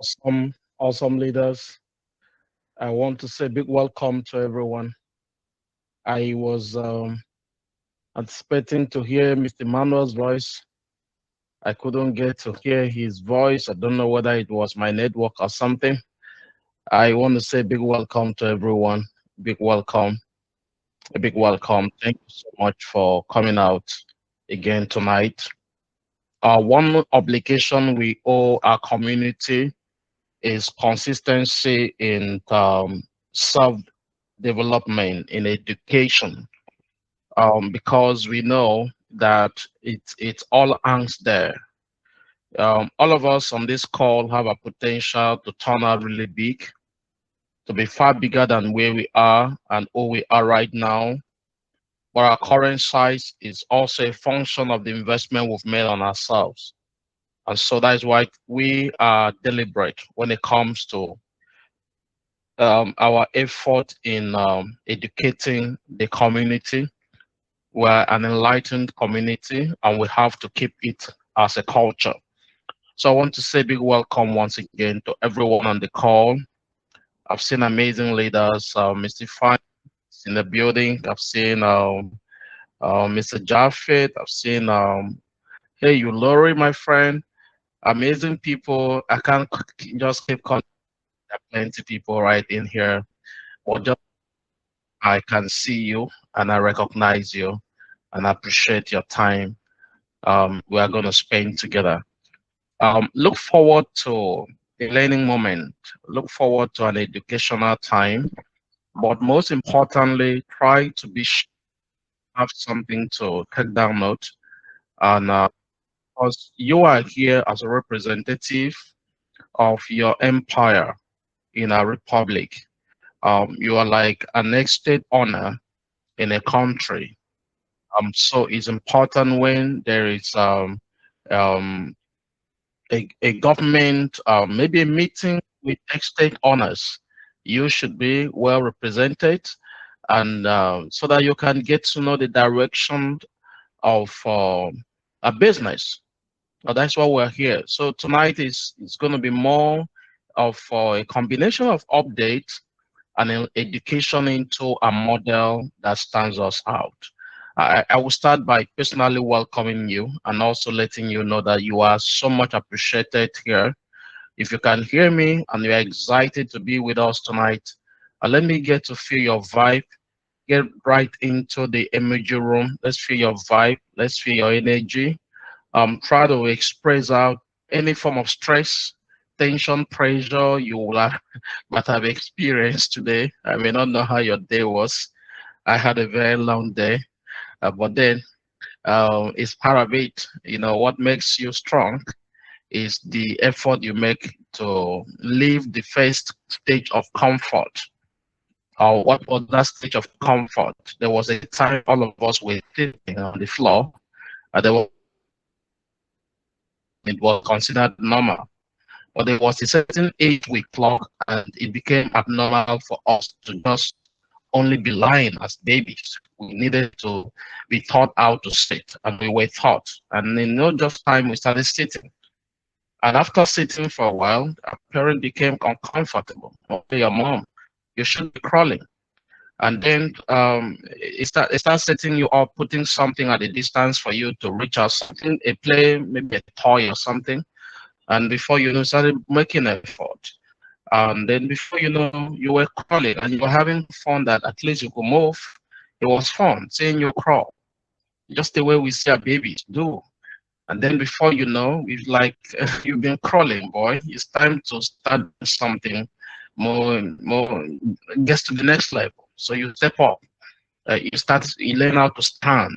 Awesome, awesome leaders. I want to say big welcome to everyone. I was anticipating to hear Mr. Manuel's voice. I couldn't get to hear his voice. I don't know whether it was my network or something. I want to say big welcome to everyone. Big welcome, a big welcome. Thank you so much for coming out again tonight. One obligation we owe our community is consistency in self development in education, because we know that it all hangs there. All of us on this call have a potential to turn out really big, to be far bigger than where we are and who we are right now. But our current size is also a function of the investment we've made on ourselves. And so that is why we are deliberate when it comes to our effort in educating the community. We're an enlightened community and we have to keep it as a culture. So I want to say big welcome once again to everyone on the call. I've seen amazing leaders, Mr. Fine in the building. I've seen Mr. Jaffet. I've seen, hey, you Lori, my friend. Amazing people. I can't just keep calling. There are plenty people right in here. Or just I can see you and I recognize you and appreciate your time we are going to spend together. Look forward to a learning moment. Look forward to an educational time. But most importantly, try to have something to take down note. And because you are here as a representative of your empire in a republic, you are like an estate owner in a country. So it's important when there is um, a government, maybe a meeting with estate owners, you should be well represented, and so that you can get to know the direction of a business. That's why we're here. So tonight is going to be more of a combination of updates and education into a model that stands us out. I will start by personally welcoming you and also letting you know that you are so much appreciated here. If you can hear me and you're excited to be with us tonight, let me get to feel your vibe. Get right into the emoji room. Let's feel your vibe. Let's feel your energy. Try to express out any form of stress, tension, pressure you will have, might have experienced today. I may not know how your day was. I had a very long day, but then it's part of it. You know, what makes you strong is the effort you make to leave the first stage of comfort. What was that stage of comfort? There was a time all of us were sitting on the floor. There was it was considered normal. But there was a certain age we clocked, and it became abnormal for us to just only be lying as babies. We needed to be taught how to sit, and we were taught. And in no just time, we started sitting. And after sitting for a while, our parent became uncomfortable. Okay, your mom, you should be crawling. And then it starts setting you up, putting something at a distance for you to reach out, something, a play, maybe a toy or something. And before you know, started making effort. And then before you know, you were crawling and you were having fun that at least you could move. It was fun seeing you crawl, just the way we see our babies do. And then before you know, it's like you've been crawling, boy. It's time to start something more, gets to the next level. So you step up, you learn how to stand.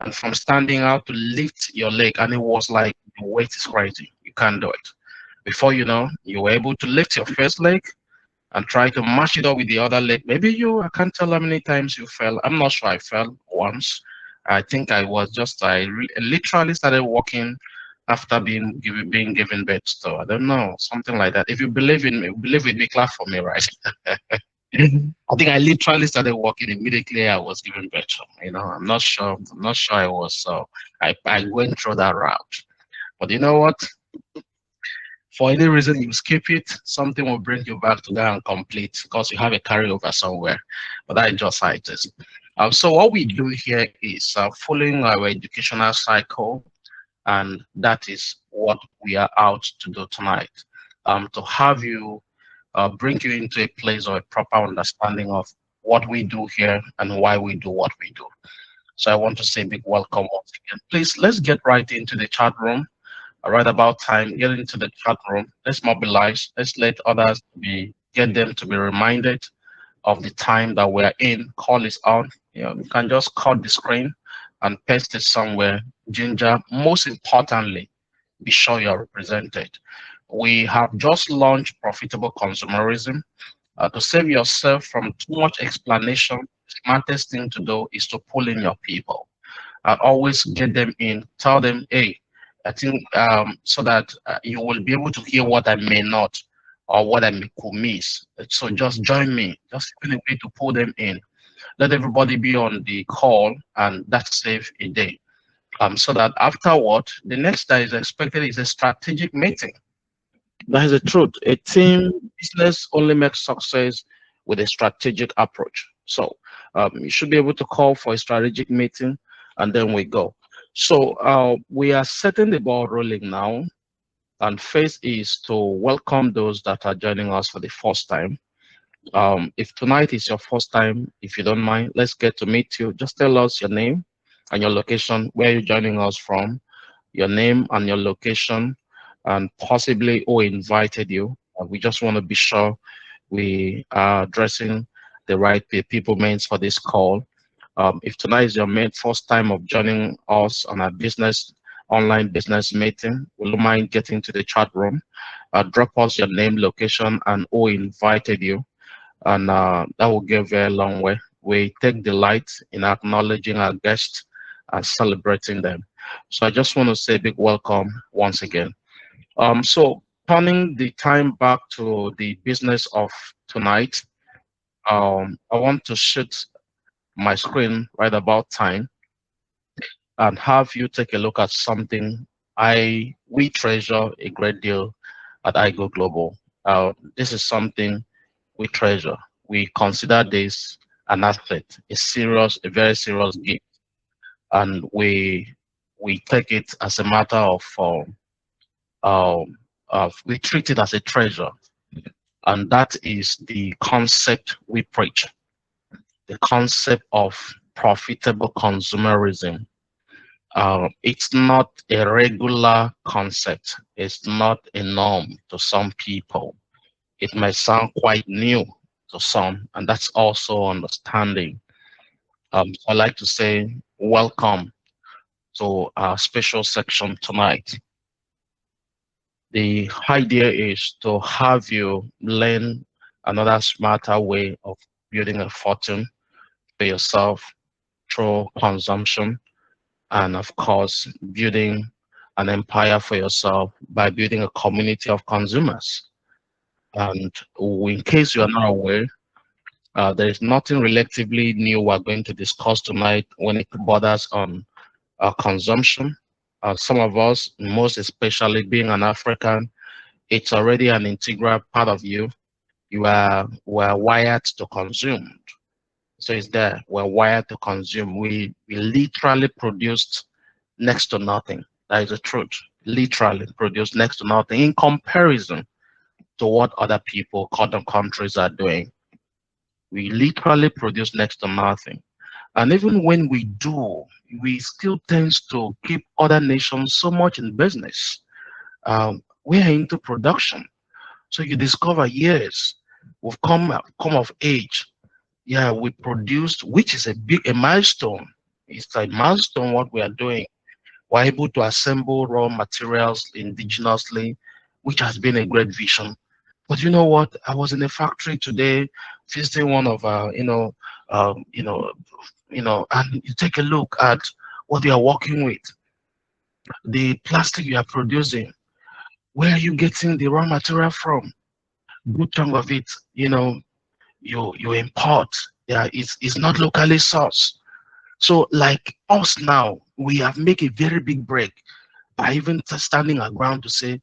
And from standing out to lift your leg, and it was like the weight is crazy. You can't do it. Before you know, you were able to lift your first leg and try to match it up with the other leg. Maybe I can't tell how many times you fell. I'm not sure I fell once. I think I was just, literally started walking after being given birth. So I don't know, something like that. If you believe in me, believe with me, clap for me, right? I think I literally started walking immediately I was given birth. You know, I'm not sure. I'm not sure I was. So I went through that route. But you know what? For any reason you skip it, something will bring you back to that and complete because you have a carryover somewhere. But that is just how it is. So what we do here is following our educational cycle, and that is what we are out to do tonight. To have you bring you into a place of a proper understanding of what we do here and why we do what we do. So I want to say big welcome once again. Please, let's get right into the chat room. Right about time, get into the chat room. Let's mobilize. Let's let others get them to be reminded of the time that we're in. Call is on. You can just cut the screen and paste it somewhere. Ginger, most importantly, be sure you're represented. We have just launched profitable consumerism. To save yourself from too much explanation, the smartest thing to do is to pull in your people. Always get them in. Tell them, hey, I think so that you will be able to hear what I may not or what I could miss. So just join me. Just find a way to pull them in. Let everybody be on the call, and that's save a day. So that afterward, the next that is expected is a strategic meeting. That is the truth. A team business only makes success with a strategic approach. So you should be able to call for a strategic meeting, and then we go. So we are setting the ball rolling now, and first is to welcome those that are joining us for the first time. If tonight is your first time, if you don't mind, let's get to meet you. Just tell us your name and your location, where you're joining us from, your name and your location, and possibly who invited you. We just want to be sure we are addressing the right people meant for this call. If tonight is your first time of joining us on our business online business meeting, will you mind getting to the chat room? Drop us your name, location, and who invited you, and that will go a very long way. We take delight in acknowledging our guests and celebrating them. So I just want to say a big welcome once again. So turning the time back to the business of tonight, I want to shoot my screen right about time and have you take a look at something we treasure a great deal at Igoglobal. This is something we treasure. We consider this an asset, a very serious gift, and we take it as a matter we treat it as a treasure, and that is the concept we preach, the concept of profitable consumerism. It's not a regular concept. It's not a norm to some people. It may sound quite new to some, and that's also understanding. So I like to say, welcome to our special section tonight. The idea is to have you learn another smarter way of building a fortune for yourself through consumption, and of course, building an empire for yourself by building a community of consumers. And in case you are not aware, there is nothing relatively new we're going to discuss tonight when it borders on consumption. Some of us, most especially being an African, it's already an integral part of you. We're wired to consume. So it's there. We're wired to consume. We literally produced next to nothing. That is the truth. Literally produced next to nothing in comparison to what other people, other countries are doing. We literally produce next to nothing. And even when we do, we still tend to keep other nations so much in business. We're into production. So you discover, yes, we've come of age. Yeah, we produced, which is a milestone. It's a milestone what we are doing. We're able to assemble raw materials indigenously, which has been a great vision. But you know what? I was in a factory today, visiting one of our, um, you know, and you take a look at what they are working with, the plastic you are producing. Where are you getting the raw material from? Good chunk of it, you import. Yeah, it's not locally sourced. So like us now, we have made a very big break by even standing our ground to say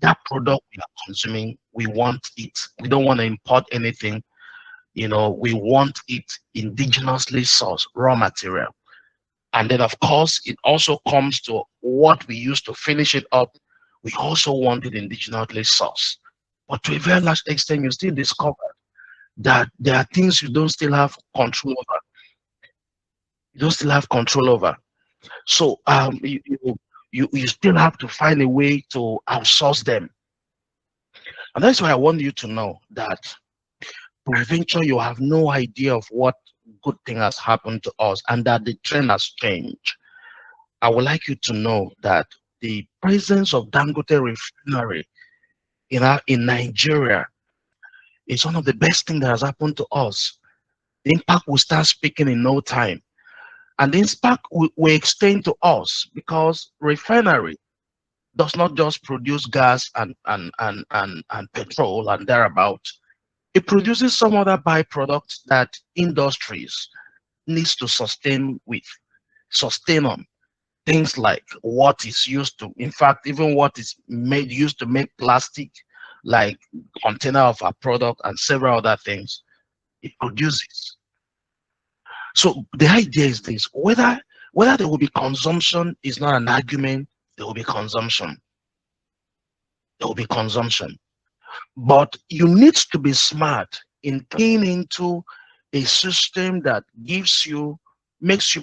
that product we are consuming, we want it. We don't want to import anything. We want it indigenously sourced raw material. And then, of course, it also comes to what we use to finish it up. We also want it indigenously sourced. But to a very large extent, you still discover that there are things you don't still have control over. You don't still have control over. So you still have to find a way to outsource them. And that's why I want you to know that peradventure you have no idea of what good thing has happened to us and that the trend has changed. I would like you to know that the presence of Dangote refinery in Nigeria is one of the best things that has happened to us. The impact will start speaking in no time. And the impact will extend to us because refinery does not just produce gas and petrol and thereabout. It produces some other byproducts that industries needs to sustain on. Things like what is used to, in fact, even what is used to make plastic, like container of a product and several other things, it produces. So the idea is this: whether there will be consumption is not an argument. There will be consumption. There will be consumption. But you need to be smart in keying into a system that makes you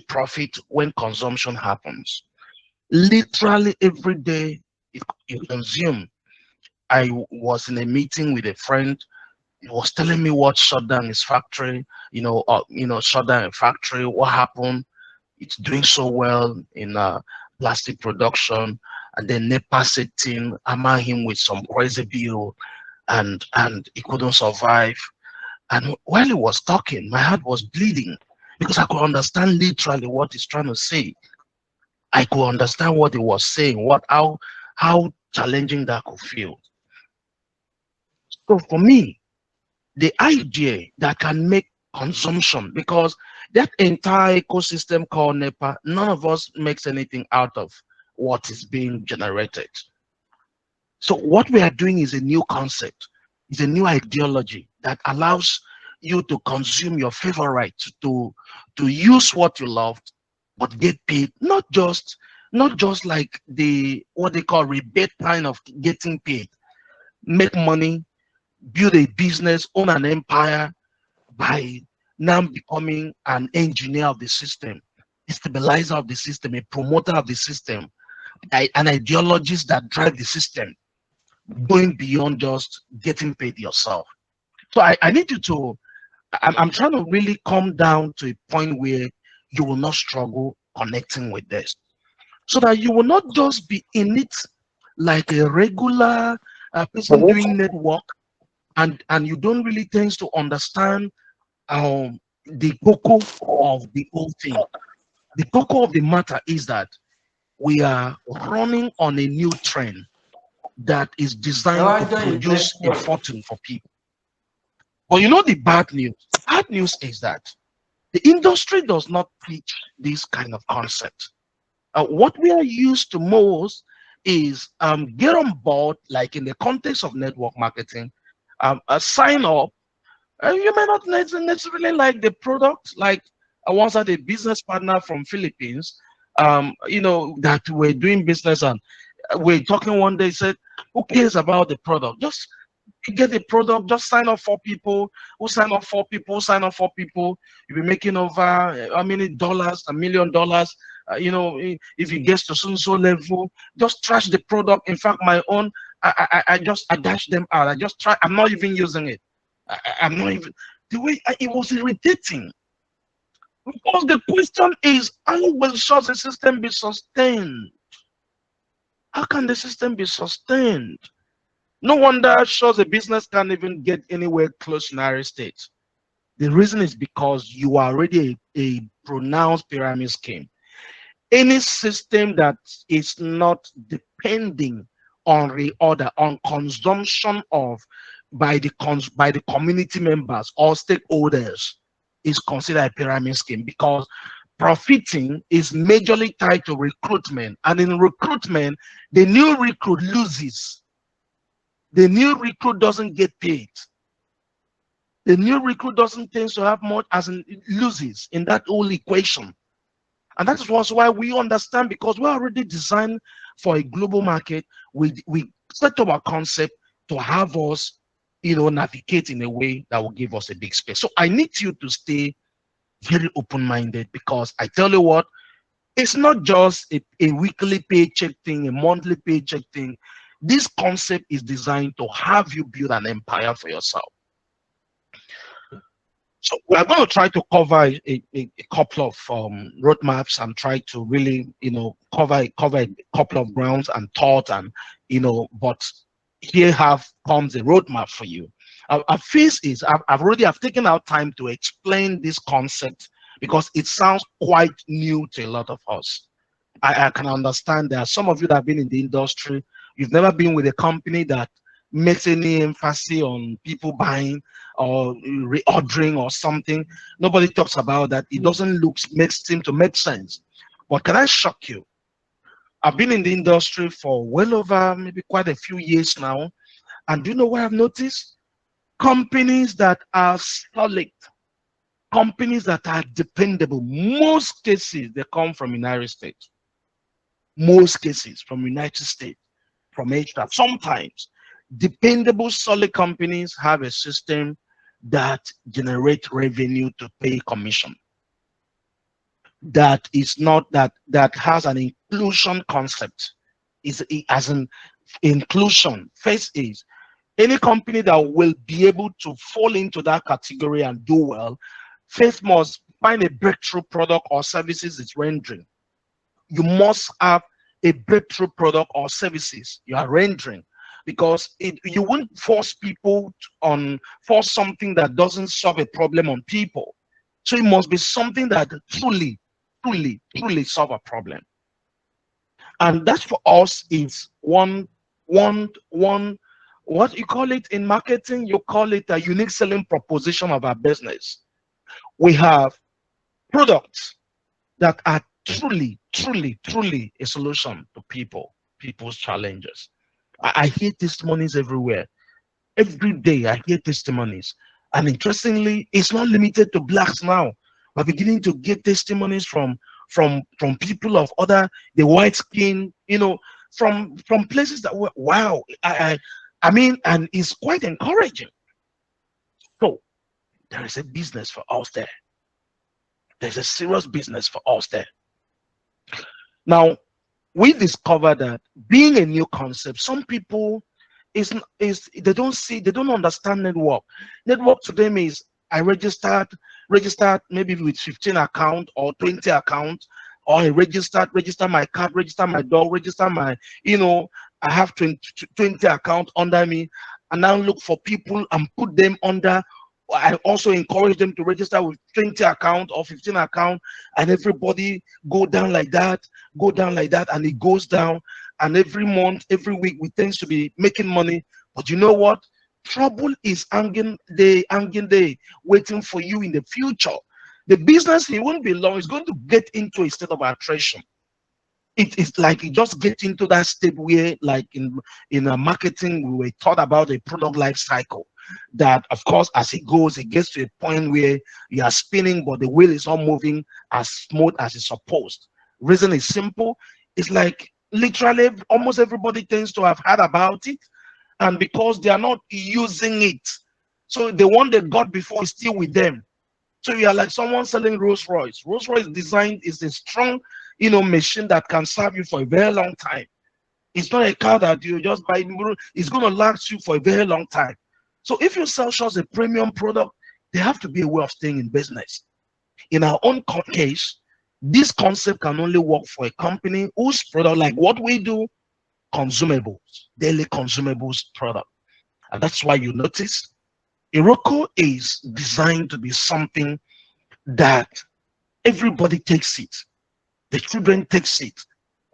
profit when consumption happens. Literally every day you consume. I was in a meeting with a friend. He was telling me what shut down his factory, shut down a factory, what happened. It's doing so well in plastic production. And then NEPA set in, hammer him with some crazy bill, and he couldn't survive. And while he was talking, my heart was bleeding because I could understand literally what he's trying to say. I could understand what he was saying, how challenging that could feel. So for me, the idea that can make consumption, because that entire ecosystem called NEPA, none of us makes anything out of what is being generated. So what we are doing is a new concept, is a new ideology that allows you to consume your favorite, to use what you loved, but get paid, not just like the what they call rebate kind of getting paid. Make money, build a business, own an empire by now becoming an engineer of the system, a stabilizer of the system, a promoter of the system, an ideologist that drive the system, going beyond just getting paid yourself. So I need you to, I'm trying to really come down to a point where you will not struggle connecting with this, so that you will not just be in it like a regular person doing network, and you don't really tend to understand the cocoa of the whole thing. The cocoa of the matter is that we are running on a new trend that is designed to produce a fortune for people. But you know the bad news? Bad news is that the industry does not preach this kind of concept. What we are used to most is get on board, like in the context of network marketing, sign up. You may not necessarily like the product. Like I once had a business partner from Philippines, that we're doing business, and we're talking one day. He said, "Who cares about the product? Just get the product. Just sign up for people. Who sign up for people? Sign up for people. You'll be making over how many dollars? $1 million. If it gets to so level, just trash the product. In fact, my own, I dash them out. I just try. I'm not even using it. I'm not even the way it was irritating. Because the question is, how will such a system be sustained? How can the system be sustained? No wonder shows a business can't even get anywhere close to United States. The reason is because you are already a pronounced pyramid scheme. Any system that is not depending on reorder, on consumption of by the community members or stakeholders is considered a pyramid scheme, because profiting is majorly tied to recruitment, and in recruitment, the new recruit loses. The new recruit doesn't get paid. The new recruit doesn't tend to have much as in loses in that whole equation. And that is also why we understand, because we're already designed for a global market. We set up our concept to have us, navigate in a way that will give us a big space. So I need you to stay very open-minded, because I tell you what, it's not just a weekly paycheck thing, a monthly paycheck thing. This concept is designed to have you build an empire for yourself. So we're going to try to cover a couple of roadmaps and try to really, cover a couple of grounds and thought, and but here comes a roadmap for you. Our first is I've taken out time to explain this concept, because it sounds quite new to a lot of us. I can understand there are some of you that have been in the industry. You've never been with a company that makes any emphasis on people buying or reordering or something. Nobody talks about that. It doesn't seem to make sense. But can I shock you? I've been in the industry for well over maybe quite a few years now. And do you know what I've noticed? Companies that are solid, companies that are dependable, most cases they come from United States. Most cases from United States, from Asia. Sometimes dependable, solid companies have a system that generates revenue to pay commission. That is not that has an inclusion concept. Is as an inclusion. First is any company that will be able to fall into that category and do well, first must find a breakthrough product or services it's rendering. You must have a breakthrough product or services you are rendering, because you won't force people force something that doesn't solve a problem on people. So it must be something that truly solve a problem. And that for us is one what you call it in marketing, you call it a unique selling proposition of our business. We have products that are truly a solution to people's challenges. I hear testimonies everywhere. Every day I hear testimonies. And interestingly, it's not limited to blacks now. We're beginning to get testimonies from people of the white skin, from places that were, wow. I mean, and it's quite encouraging. So there is a business for us there. There's a serious business for us there. Now, we discovered that being a new concept, some people they don't understand network. Network to them is I registered maybe with 15 account or 20 account, or I register my cat, register my dog, register my, I have 20 account under me, and now look for people and put them under. I also encourage them to register with 20 account or 15 account, and everybody go down like that, and it goes down. And every month, every week, we tend to be making money. But you know what? Trouble is hanging day, waiting for you in the future. The business, it won't be long. It's going to get into a state of attrition. It is like you just get into that state where, like in marketing, we were taught about a product life cycle. That, of course, as it goes, it gets to a point where you are spinning, but the wheel is not moving as smooth as it's supposed. Reason is simple. It's like literally almost everybody tends to have heard about it, and because they are not using it, so the one they got before is still with them. So you are like someone selling Rolls Royce. Rolls Royce design is a strong, machine that can serve you for a very long time. It's not a car that you just buy. It's going to last you for a very long time. So if you sell just a premium product, there have to be a way of staying in business. In our own case, this concept can only work for a company whose product, like what we do, consumables, daily consumables product. And that's why you notice Iroko is designed to be something that everybody takes it. The children takes it.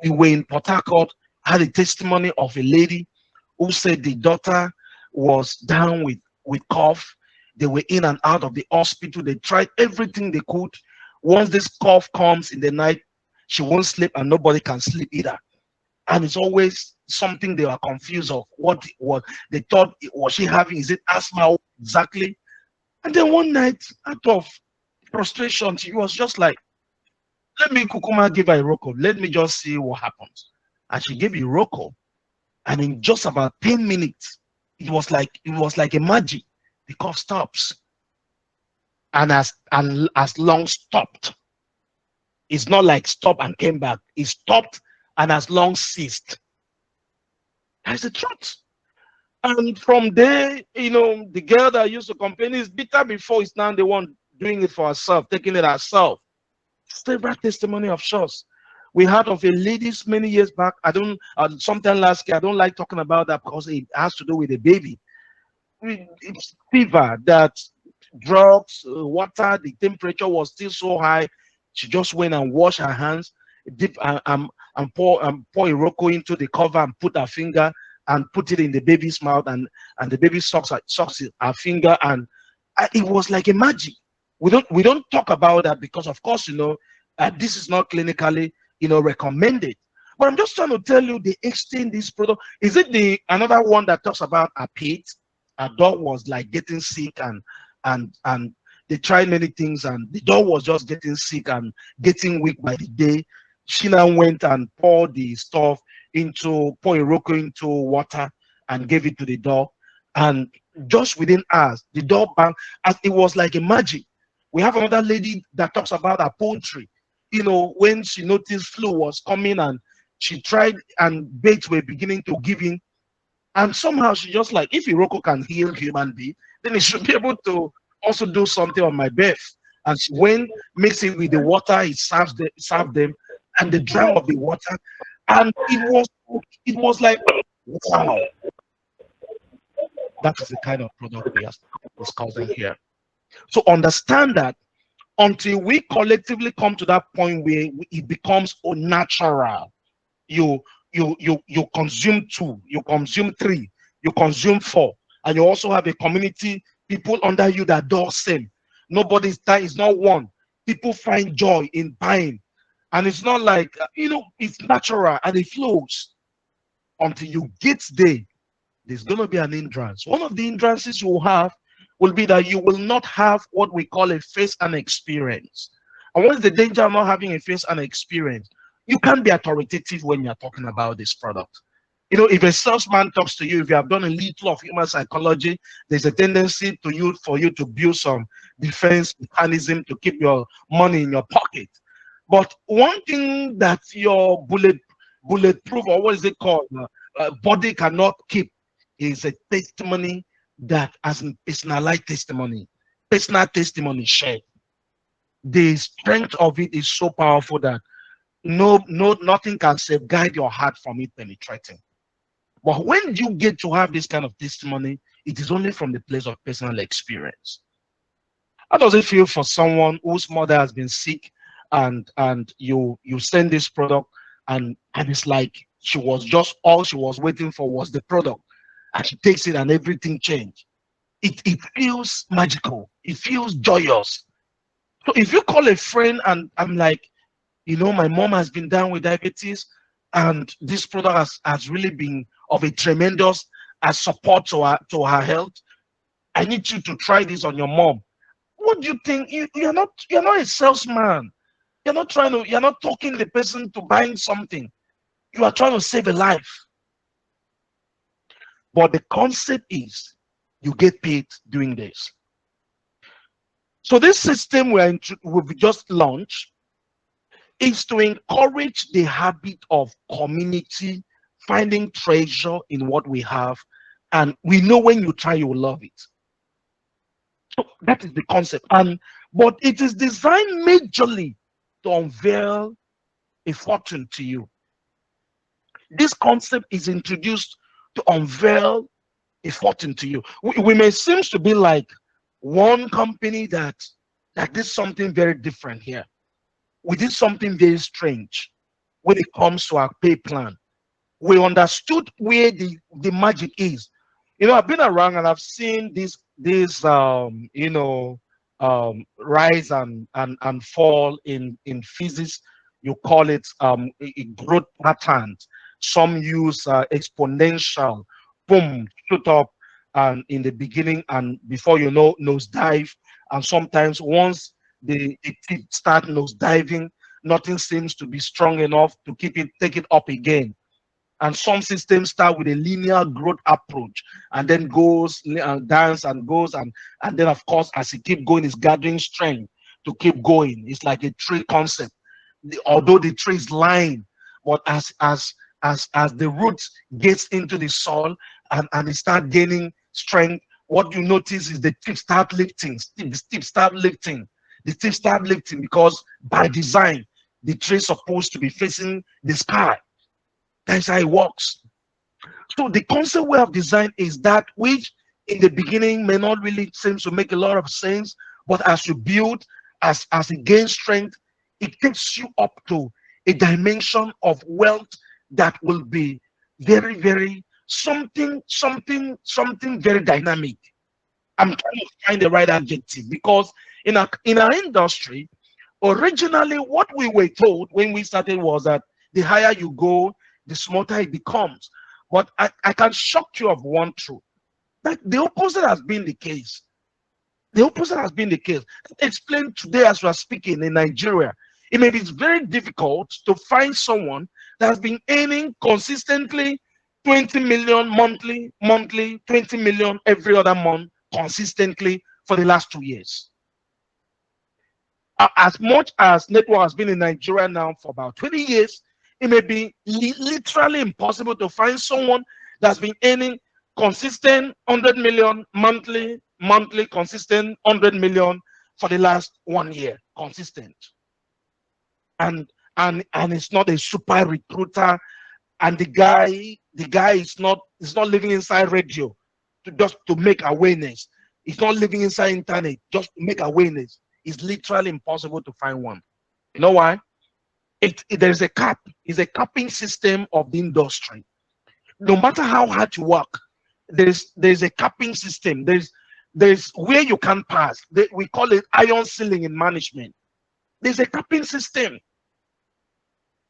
We were in Port Harcourt, had a testimony of a lady who said the daughter was down with cough. They were in and out of the hospital. They tried everything they could. Once this cough comes in the night, she won't sleep, and nobody can sleep either. and it's always something they are confused of what they thought was she having. Is it asthma exactly? And then one night, out of frustration, she was just like, let me kukuma give her a roko. Let me just see what happens. And she gave a roko. And in just about 10 minutes, it was like a magic. The cough stops. And as long stopped. It's not like stop and came back. It stopped and as long ceased. That's the truth. And from there, the girl that used to complain is bitter before it's now the one doing it for herself, taking it herself. Several testimony of shows. We heard of a lady many years back. I don't, sometime last year, I don't like talking about that because it has to do with a baby. It's fever that drugs, water, the temperature was still so high. She just went and washed her hands, dip and pour Iroko into the cover and put her finger and put it in the baby's mouth, and the baby sucks her finger, and it was like a magic. We don't talk about that because of course this is not clinically recommended. But I'm just trying to tell you the extent this product is. It the another one that talks about a pet. A dog was like getting sick, and they tried many things, and the dog was just getting sick and getting weak by the day. She now went and poured the stuff pour Iroko into water and gave it to the dog. And just within hours, the dog bang, as it was like a magic. We have another lady that talks about her poultry. When she noticed flu was coming and she tried and baits were beginning to give in, and somehow she just like, if Iroko can heal human being, then it should be able to also do something on my birth. And she went, mix it with the water, it served them, and they drank of the water. And it was like, wow, that is the kind of product we are discussing here. So understand that until we collectively come to that point where it becomes unnatural, you you consume two, you consume three, you consume four, and you also have a community, people under you that do same. Nobody's time is not one. People find joy in buying, and it's not like it's natural and it flows until you get there. There's going to be an hindrance. One of the hindrances you will have will be that you will not have what we call a face and experience. And what is the danger of not having a face and experience? You can't be authoritative when you're talking about this product. If a salesman talks to you, if you have done a little of human psychology, there's a tendency for you to build some defense mechanism to keep your money in your pocket. But one thing that your bulletproof, or what is it called, body cannot keep is a testimony that as in personalized testimony, personal testimony shared. The strength of it is so powerful that nothing can safeguard your heart from it penetrating. But when you get to have this kind of testimony, it is only from the place of personal experience. How does it feel for someone whose mother has been sick, and you send this product, and it's like she was just all she was waiting for was the product, and she takes it and everything changed. It feels magical. It feels joyous. So if you call a friend and I'm like, my mom has been down with diabetes, and this product has really been of a tremendous support to her health. I need you to try this on your mom. What do you think? You're not a salesman. You're not talking the person to buying something. You are trying to save a life. But the concept is you get paid doing this. So this system we've just launched is to encourage the habit of community, finding treasure in what we have, and we know when you try, you will love it. So that is the concept. But it is designed majorly to unveil a fortune to you. This concept is introduced to unveil a fortune to you. We may seem to be like one company that did something very different here. We did something very strange when it comes to our pay plan. We understood where the magic is. I've been around and I've seen this rise and fall in physics. You call it a growth pattern. Some use exponential, boom, shoot up, and in the beginning, and before you know, nosedive. And sometimes once the tip start nosediving, nothing seems to be strong enough to take it up again. And some systems start with a linear growth approach and then goes and dance and goes, and then of course as it keep going, it's gathering strength to keep going. It's like a tree concept. Although the tree is lying, but as the roots gets into the soil, and it start gaining strength, what you notice is the tip start lifting. The tip start lifting. The tip start lifting because by design the tree is supposed to be facing the sky. That's how it works. So the concept way of design is that which in the beginning may not really seem to make a lot of sense, but as you build, as it gains strength, it takes you up to a dimension of wealth that will be very, very something very dynamic. I'm trying to find the right adjective because in our industry, originally what we were told when we started was that the higher you go, the smarter it becomes. But I can shock you of one truth. That the opposite has been the case. The opposite has been the case. Explained today as we are speaking in Nigeria. It may be very difficult to find someone that has been earning consistently 20 million monthly, 20 million every other month consistently for the last 2 years. As much as network has been in Nigeria now for about 20 years, it may be literally impossible to find someone that's been earning consistent 100 million monthly, consistent 100 million for the last 1 year, consistent. And it's not a super recruiter, and the guy is not living inside radio just to make awareness. It's not living inside internet just to make awareness. It's literally impossible to find one. You know why? There's a cap. It's a capping system of the industry. No matter how hard you work, there's a capping system. There's where you can pass. We call it iron ceiling in management. There's a capping system.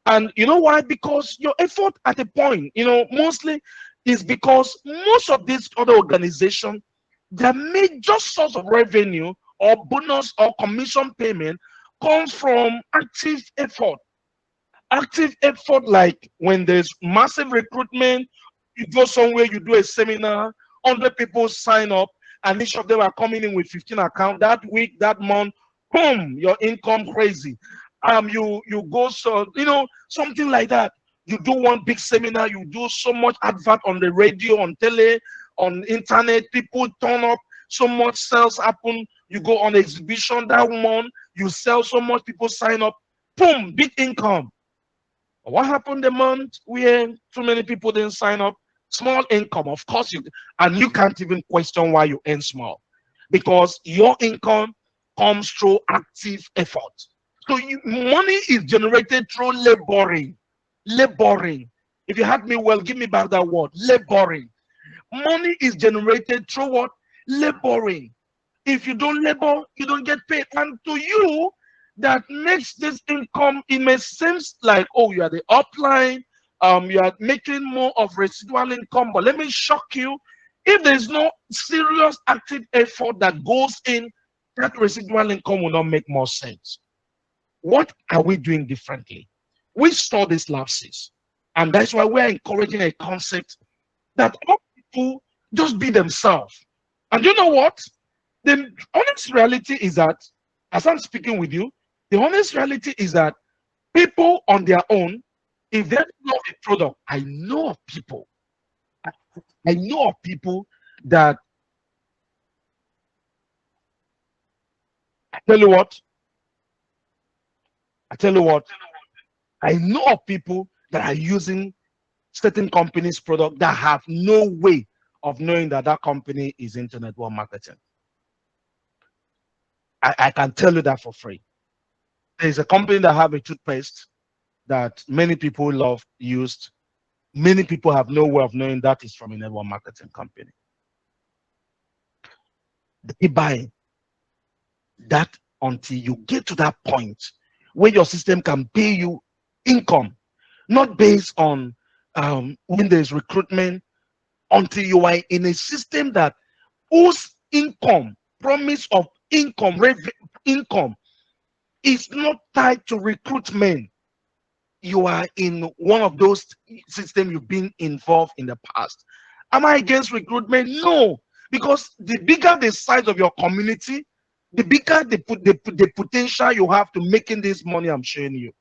And you know why? Because your effort at a point, mostly is because most of these other organizations, their major source of revenue or bonus or commission payment comes from active effort. Active effort, like when there's massive recruitment, you go somewhere, you do a seminar, 100 people sign up, and each of them are coming in with 15 accounts. That week, that month, boom, your income crazy. You go, so something like that. You do one big seminar, you do so much advert on the radio, on tele, on internet, people turn up, so much sales happen. You go on exhibition that month, you sell so much, people sign up, boom, big income. What happened the month where too many people didn't sign up? Small income, of course, and you can't even question why you earn small, because your income comes through active effort. So money is generated through laboring. Laboring. If you had me well, give me back that word. Laboring. Money is generated through what? Laboring. If you don't labor, you don't get paid. And to you, that makes this income, it may seem like, oh, you are the upline, you are making more of residual income. But let me shock you, if there's no serious active effort that goes in, that residual income will not make more sense. What are we doing differently? We store these lapses, and that's why we're encouraging a concept that all people just be themselves. And you know what? The honest reality is that, as I'm speaking with you, the honest reality is that people on their own, if they love a product, I know of people that, I tell you what, I know of people that are using certain companies' product that have no way of knowing that that company is into network marketing. I can tell you that for free. There's a company that have a toothpaste that many people love, used. Many people have no way of knowing that is from a network marketing company. They buy that until you get to that point where your system can pay you income, not based on when there's recruitment, until you are in a system that whose income, promise of income, income is not tied to recruitment, you are in one of those systems you've been involved in the past. Am I against recruitment? No, because the bigger the size of your community, the bigger the potential you have to making this money I'm showing you.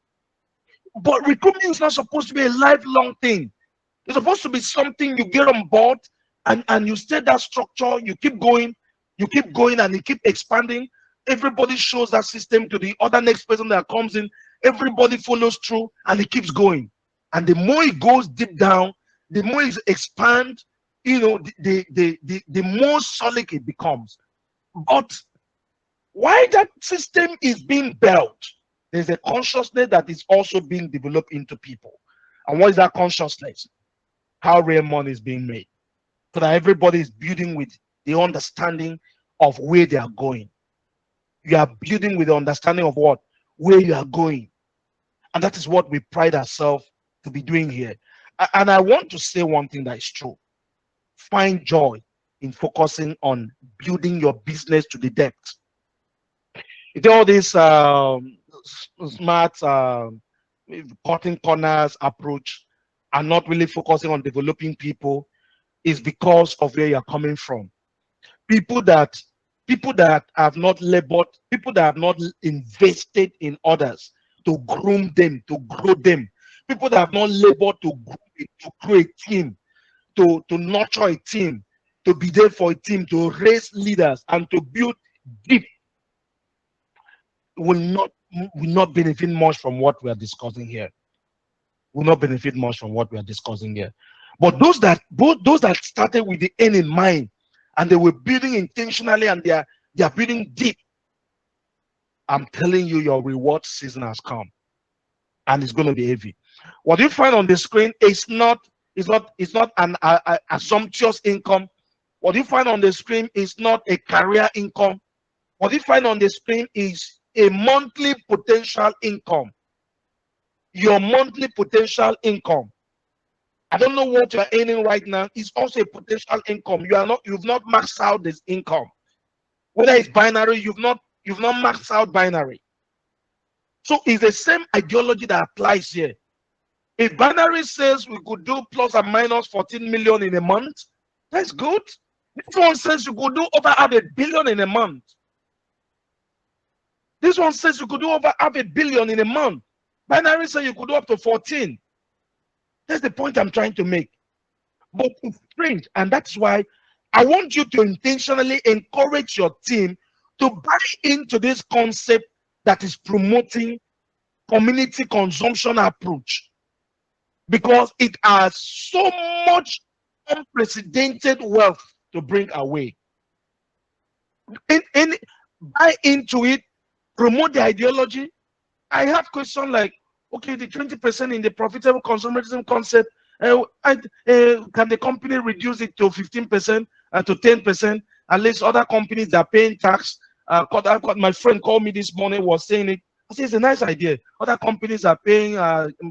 But recruitment is not supposed to be a lifelong thing. It's supposed to be something you get on board and you stay that structure, you keep going and you keep expanding. Everybody shows that system to the other next person that comes in. Everybody follows through and it keeps going. And the more it goes deep down, the more it expands, the more solid it becomes. But why that system is being built, there's a consciousness that is also being developed into people. And what is that consciousness? How real money is being made. So that everybody is building with the understanding of where they are going. You are building with the understanding of what? Where you are going. And that is what we pride ourselves to be doing here. And I want to say one thing that is true. Find joy in focusing on building your business to the depth. It's all this smart cutting corners approach and not really focusing on developing people is because of where you're coming from. People that have not labored, people that have not invested in others to groom them, to grow them, people that have not labored to grow a team, to nurture a team, to be there for a team, to raise leaders and to build deep, will not benefit much from what we are discussing here. Will not benefit much from what we are discussing here. But those that started with the end in mind and they were building intentionally and they are building deep, I'm telling you, your reward season has come and it's going to be heavy. What you find on the screen is not an assumptuous income. What you find on the screen is not a career income. What you find on the screen is a monthly potential income. Your monthly potential income. I don't know what you're earning right now. It's also a potential income. You've not maxed out this income. Whether it's binary, you've not maxed out binary. So it's the same ideology that applies here. If binary says we could do plus or minus 14 million in a month, that's good. This one says you could do over half a billion in a month. This one says you could do over half a billion in a month. Binary says you could do up to 14. That's the point I'm trying to make. But it's strange, and that's why I want you to intentionally encourage your team to buy into this concept that is promoting community consumption approach, because it has so much unprecedented wealth to bring away. Buy into it, promote the ideology. I have questions like, okay, the 20% in the profitable consumerism concept, can the company reduce it to 15% and to 10%? At least other companies that are paying tax. My friend called me this morning, was saying it. I said, it's a nice idea. Other companies are paying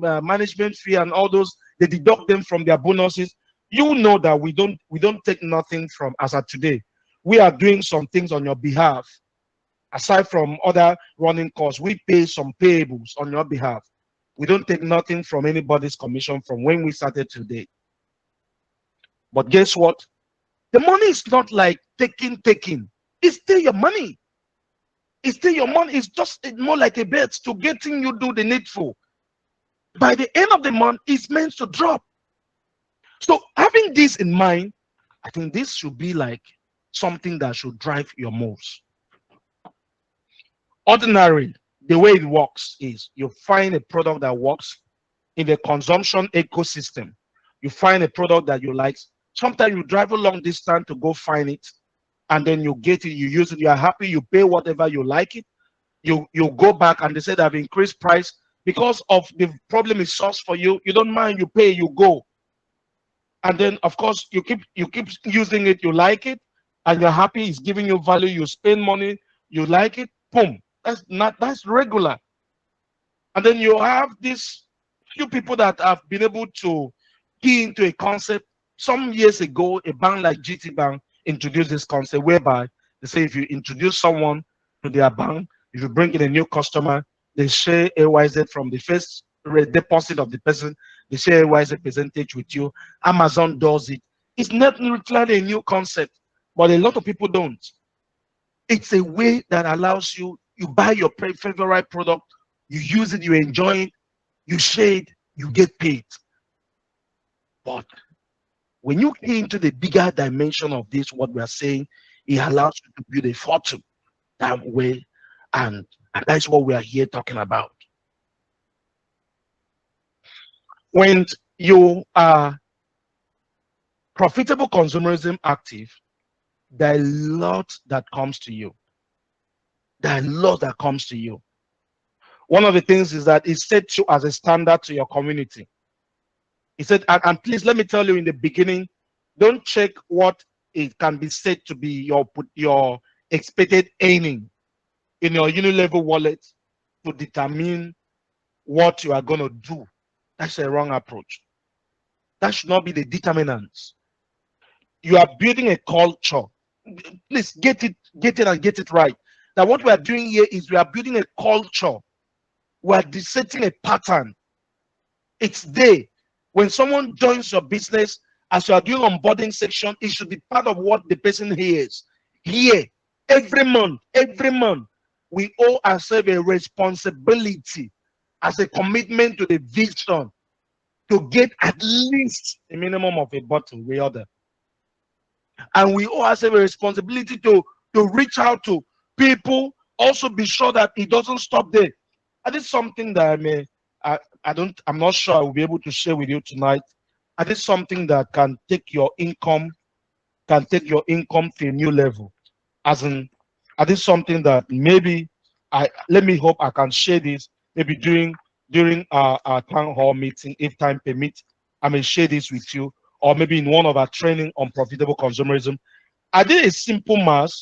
management fee and all those. They deduct them from their bonuses. You know that we don't take nothing from as of today. We are doing some things on your behalf. Aside from other running costs, we pay some payables on your behalf. We don't take nothing from anybody's commission from when we started today. But guess what? The money is not like taking. It's still your money. It's still your money. It's just more like a bet to getting you do the needful. By the end of the month, it's meant to drop. So having this in mind, I think this should be like something that should drive your moves. Ordinary, the way it works is you find a product that works in the consumption ecosystem. You find a product that you like. Sometimes you drive a long distance to go find it, and then you get it, you use it, you are happy, you pay whatever you like it. You go back and they say they've increased price because of the problem is solved for you. You don't mind, you pay, you go. And then of course you keep using it, you like it, and you're happy, it's giving you value, you spend money, you like it, boom. That's regular. And then you have these few people that have been able to key into a concept. Some years ago, a bank like GT Bank introduced this concept whereby they say if you introduce someone to their bank, if you bring in a new customer, they share AYZ from the first deposit of the person, they share AYZ percentage with you. Amazon does it. It's not literally a new concept, but a lot of people don't. It's a way that allows you, you buy your favorite product, you use it, you enjoy it, you share it, you get paid. But when you get into the bigger dimension of this, what we are saying, it allows you to build a fortune that way. And that's what we are here talking about. When you are profitable consumerism active, there are a lot that comes to you. There are a lot that comes to you. One of the things is that it sets you as a standard to your community. He said, and please let me tell you in the beginning, don't check what it can be said to be your expected earning in your Unilever wallet to determine what you are going to do. That's a wrong approach. That should not be the determinants. You are building a culture. Please get it and get it right. Now, what we are doing here is we are building a culture. We are setting a pattern. It's there. When someone joins your business, as you are doing onboarding section, it should be part of what the person hears. Here, every month, we owe ourselves a responsibility as a commitment to the vision to get at least a minimum of a bottle we order. And we owe ourselves a responsibility to reach out to people. Also be sure that it doesn't stop there. I did something that I'm not sure I will be able to share with you tonight. I did something that can take your income to a new level. As in, I did something that maybe let me hope I can share this maybe during our town hall meeting, if time permits. I may share this with you, or maybe in one of our training on profitable consumerism. I did a simple math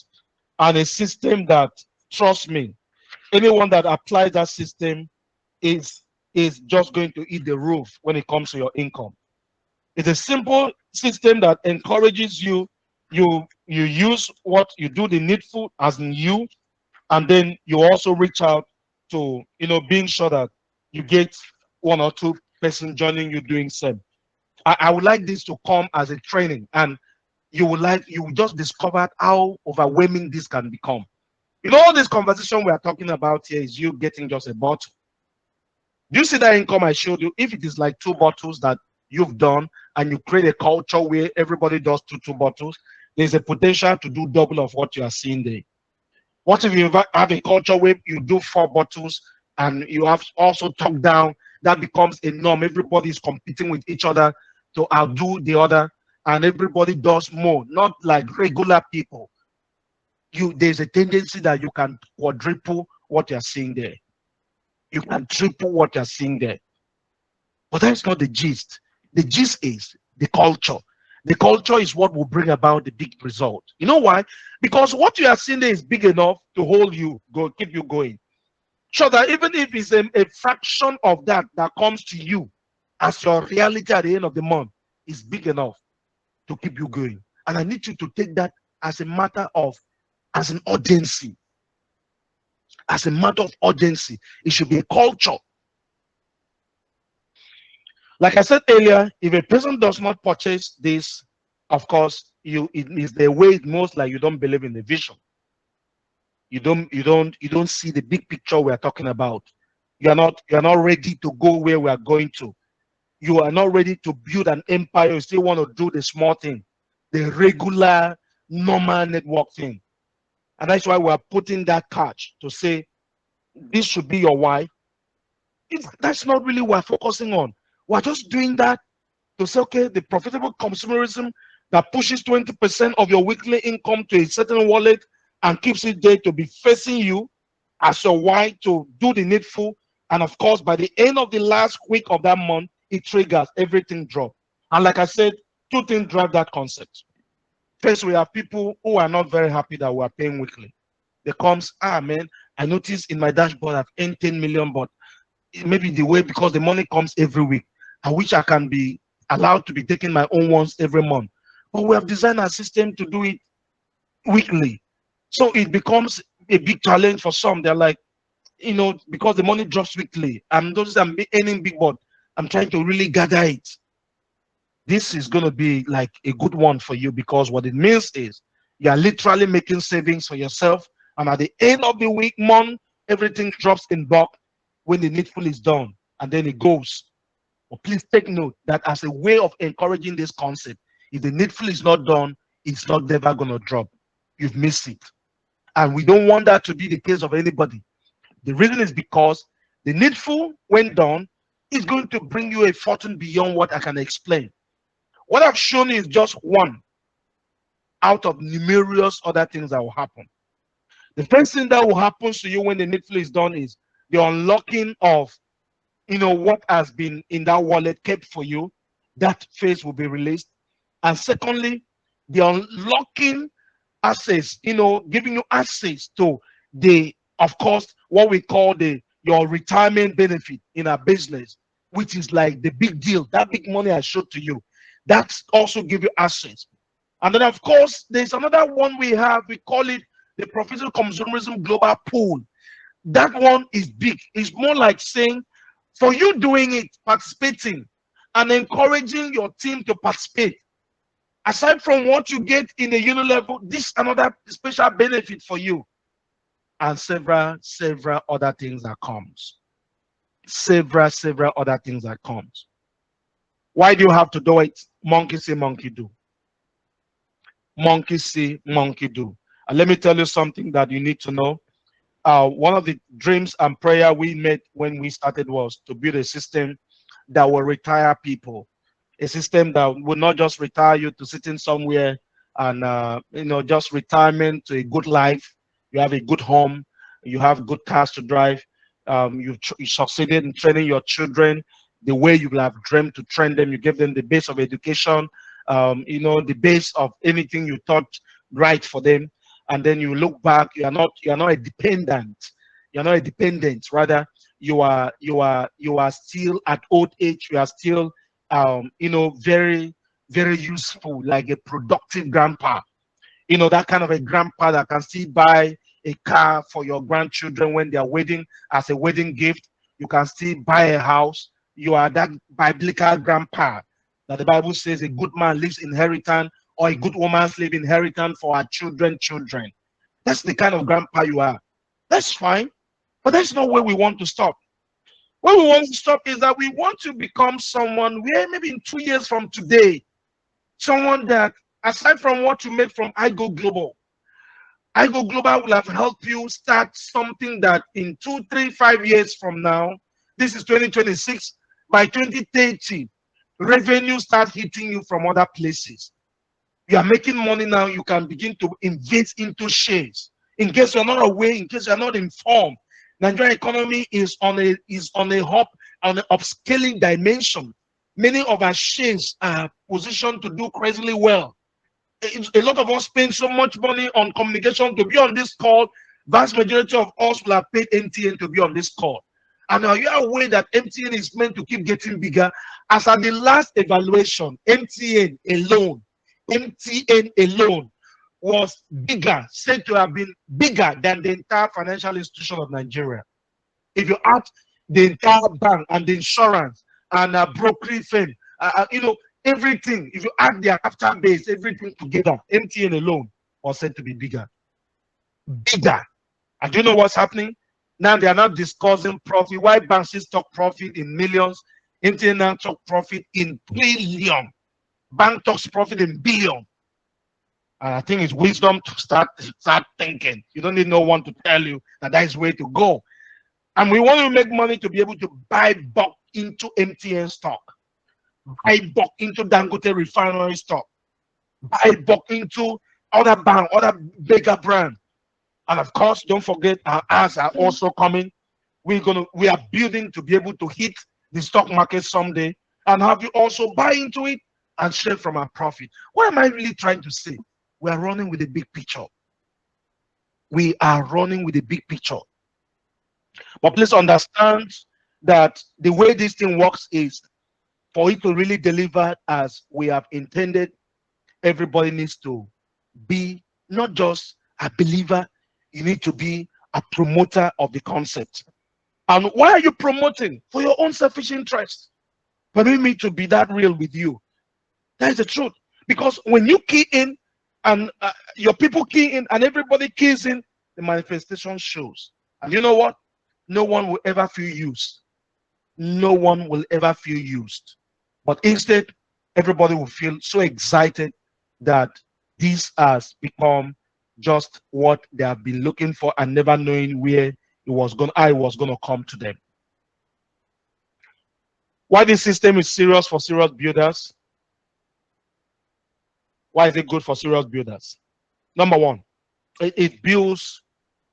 and a system that, trust me, anyone that applies that system is just going to eat the roof when it comes to your income. It's a simple system that encourages you use what you do the needful as in you, and then you also reach out to being sure that you get one or two person joining you doing same. I would like this to come as a training, and you will just discover how overwhelming this can become. All this conversation we are talking about here is you getting just a bottle. Do you see that income I showed you? If it is like 2 bottles that you've done and you create a culture where everybody does two bottles, there's a potential to do double of what you are seeing there. What if you have a culture where you do 4 bottles and you have also talked down? That becomes a norm. Everybody is competing with each other to outdo the other, and everybody does more, not like regular people. There's a tendency that you can quadruple what you're seeing there. You can triple what you're seeing there. But that's not the gist. The gist is the culture. The culture is what will bring about the big result. You know why? Because what you are seeing there is big enough to hold you, keep you going. So that even if it's a fraction of that comes to you as your reality at the end of the month, is big enough to keep you going. And I need you to take that as a matter of, as an urgency. As a matter of urgency, it should be a culture. Like I said earlier, if a person does not purchase this, of course, it is the way it most like you don't believe in the vision. You don't see the big picture we are talking about. You are not ready to go where we are going to. You are not ready to build an empire. You still want to do the small thing, the regular, normal network thing. And that's why we are putting that catch to say this should be your why. That's not really what we're focusing on. We're just doing that to say, okay, the profitable consumerism that pushes 20% of your weekly income to a certain wallet and keeps it there to be facing you as your why to do the needful. And of course, by the end of the last week of that month, it triggers everything drop. And like I said, 2 things drive that concept. First, we have people who are not very happy that we are paying weekly. They comes, man, I noticed in my dashboard I've earned 10 million, but maybe the way because the money comes every week. I wish I can allowed to be taking my own ones every month. But we have designed a system to do it weekly. So it becomes a big challenge for some. They're like, because the money drops weekly. I'm earning big, but I'm trying to really gather it. This is going to be like a good one for you, because what it means is you are literally making savings for yourself. And at the end of the week, month, everything drops in bulk when the needful is done, and then it goes. But please take note that as a way of encouraging this concept, if the needful is not done, it's not never going to drop. You've missed it. And we don't want that to be the case of anybody. The reason is because the needful, when done, is going to bring you a fortune beyond what I can explain. What I've shown you is just one out of numerous other things that will happen. The first thing that will happen to you when the needful is done is the unlocking of what has been in that wallet kept for you. That phase will be released. And secondly, the unlocking access, giving you access to of course, what we call your retirement benefit in a business, which is like the big deal. That big money I showed to you, that's also give you access. And then, of course, there's another one we have. We call it the Professional Consumerism Global Pool. That one is big. It's more like saying, for you doing it, participating, and encouraging your team to participate. Aside from what you get in the level, this is another special benefit for you. And several other things that comes. Several other things that comes. Why do you have to do it? Monkey see, monkey do. Monkey see, monkey do. And let me tell you something that you need to know. One of the dreams and prayer we made when we started was to build a system that will retire people. A system that will not just retire you to sitting somewhere and just retirement to a good life. You have a good home, you have good cars to drive. You succeeded in training your children the way you have dreamed to train them. You give them the base of education, the base of anything you thought right for them. And then you look back, you are not a dependent. You're not a dependent. Rather, you are still at old age. You are still very, very useful, like a productive grandpa. That kind of a grandpa that can still buy a car for your grandchildren when they are wedding as a wedding gift. You can still buy a house. You are that biblical grandpa that the Bible says a good man leaves inheritance, or a good woman's leave inheritance for her children. That's the kind of grandpa you are. That's fine, but that's not where we want to stop. Where we want to stop is that we want to become someone where maybe in 2 years from today, someone that, aside from what you made from Igoglobal will have helped you start something that in 2, 3, 5 years from now, this is 2026, by 2030, revenue starts hitting you from other places. You are making money now, you can begin to invest into shares. In case you're not aware, in case you're not informed, Nigerian economy is on an upscaling dimension. Many of our shares are positioned to do crazily well. A lot of us spend so much money on communication to be on this call. Vast majority of us will have paid MTN to be on this call. And are you aware that MTN is meant to keep getting bigger? As at the last evaluation, MTN alone was said to have been bigger than the entire financial institution of Nigeria. If you add the entire bank and the insurance and brokerage firm, everything, if you add their capital base, everything together, MTN alone was said to be bigger. And do you know what's happening? Now they are not discussing profit. Why banks talk profit in millions? MTN now talk profit in billion. Bank talks profit in billion. And I think it's wisdom to start thinking. You don't need no one to tell you that is way to go. And we want to make money to be able to buy bulk into MTN stock, buy bulk into Dangote refinery stock, buy bulk into other bank, other bigger brand. And of course, don't forget our ads are also coming. We are building to be able to hit the stock market someday and have you also buy into it and share from our profit. What am I really trying to say? We are running with a big picture. We are running with a big picture. But please understand that the way this thing works is for it to really deliver as we have intended, everybody needs to be not just a believer, you need to be a promoter of the concept. And why are you promoting? For your own selfish interest. Permit me to be that real with you. That is the truth. Because when you key in and your people key in and everybody keys in, the manifestation shows. And you know what? No one will ever feel used. No one will ever feel used. But instead, everybody will feel so excited that this has become just what they have been looking for and never knowing where I was going to come to them. Why this system is serious for serious builders? Why is it good for serious builders? Number one, it builds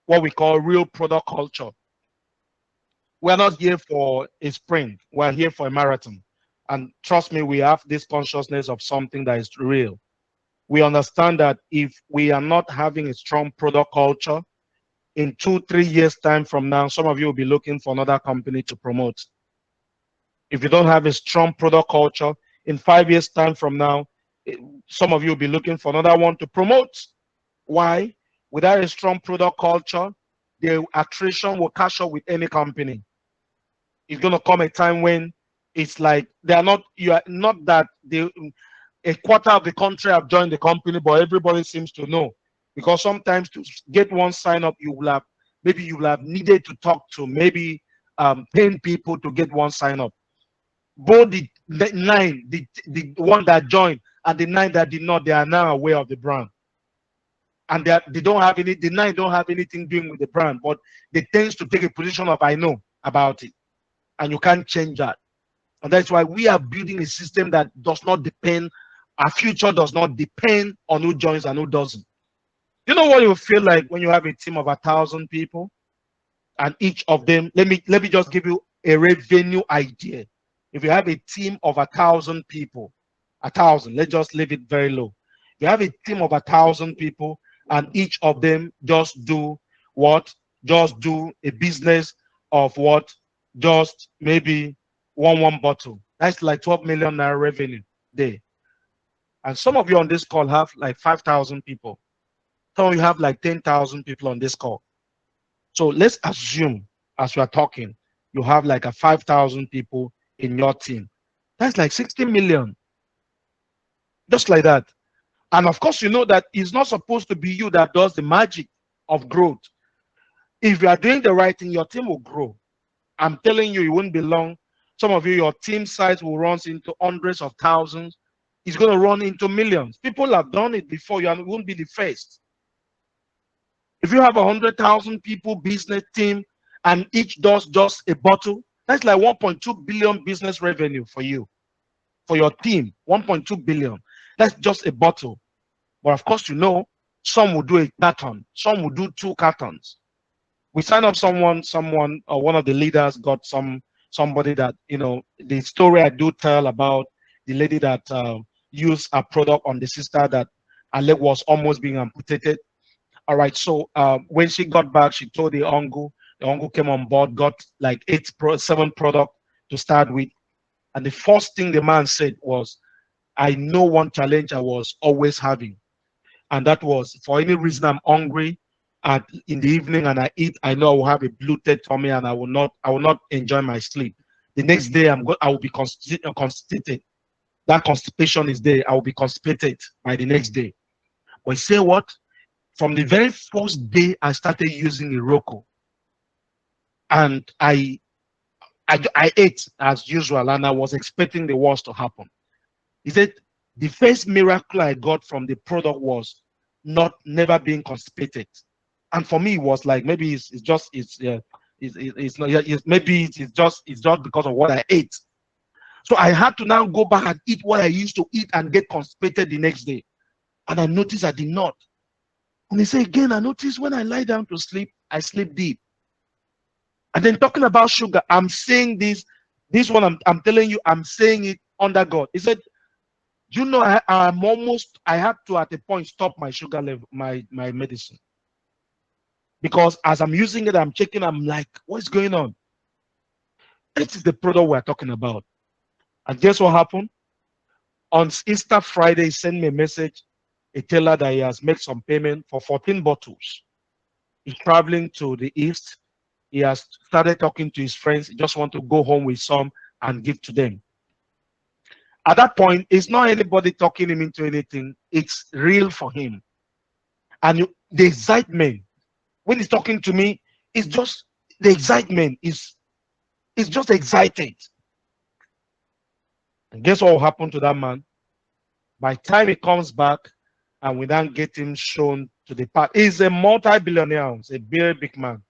what we call real product culture. We're not here for a sprint, we're here for a marathon. And trust me, we have this consciousness of something that is real. We understand that if we are not having a strong product culture, in 2-3 years time from now, some of you will be looking for another company to promote. If you don't have a strong product culture, in 5 years time from now, some of you will be looking for another one to promote. Why? Without a strong product culture, the attrition will catch up with any company. It's going to come a time when it's like you are not that a quarter of the country have joined the company, but everybody seems to know. Because sometimes to get one sign up, you will have needed to talk to maybe 10 people to get one sign up. Both the nine, the one that joined and the 9 that did not, they are now aware of the brand. And they don't have any, the 9 don't have anything doing with the brand, but they tend to take a position of I know about it. And you can't change that. And that's why we are building a system that does not depend, our future does not depend on who joins and who doesn't. You know what you feel like when you have a team of 1,000 people and each of them, let me just give you a revenue idea. If you have a team of 1,000 people, 1,000, let's just leave it very low. You have a team of 1,000 people and each of them just do what? Just do a business of what? Just maybe one bottle. That's like 12 million naira revenue day. And some of you on this call have like 5,000 people. Some of you have like 10,000 people on this call. So let's assume, as we are talking, you have like a 5,000 people in your team. That's like 60 million. Just like that. And of course, you know that it's not supposed to be you that does the magic of growth. If you are doing the right thing, your team will grow. I'm telling you, it won't be long. Some of you, your team size will run into hundreds of thousands. It's going to run into millions. People have done it before. You won't be the first. If you have 100,000 people business team and each does just a bottle, that's like 1.2 billion business revenue for you, for your team. 1.2 billion. That's just a bottle. But of course, you know, some will do a carton, some will do 2 cartons. We sign up someone, or one of the leaders got somebody that, you know, the story I do tell about the lady that used a product on the sister that her leg was almost being amputated. All right, so when she got back, she told the uncle came on board, got like 7 products to start with. And the first thing the man said was, I know one challenge I was always having. And that was, for any reason I'm hungry in the evening and I eat, I know I will have a bloated tummy and I will not enjoy my sleep. The next day I will be constipated. That constipation is there. I will be constipated by the next day. But say what? From the very first day I started using Iroko, and I ate as usual, and I was expecting the worst to happen. He said the first miracle I got from the product was never being constipated. And for me, it was like maybe it's just because of what I ate. So I had to now go back and eat what I used to eat and get constipated the next day. And I noticed I did not. And he said again, I noticed when I lie down to sleep, I sleep deep. And then talking about sugar, I'm saying this one, I'm telling you, I'm saying it under God. He said, you know, I had to at a point stop my sugar level, my medicine. Because as I'm using it, I'm checking, I'm like, what's going on? This is the product we're talking about. And guess what happened? On Easter Friday, he sent me a message, a teller that he has made some payment for 14 bottles. He's traveling to the east. He has started talking to his friends. He just want to go home with some and give to them. At that point, it's not anybody talking him into anything. It's real for him. And the excitement when he's talking to me, it's just the excitement is just excited. And guess what will happen to that man? By the time he comes back and we don't get him shown to the park, he's a multi-billionaire, he's a very big man.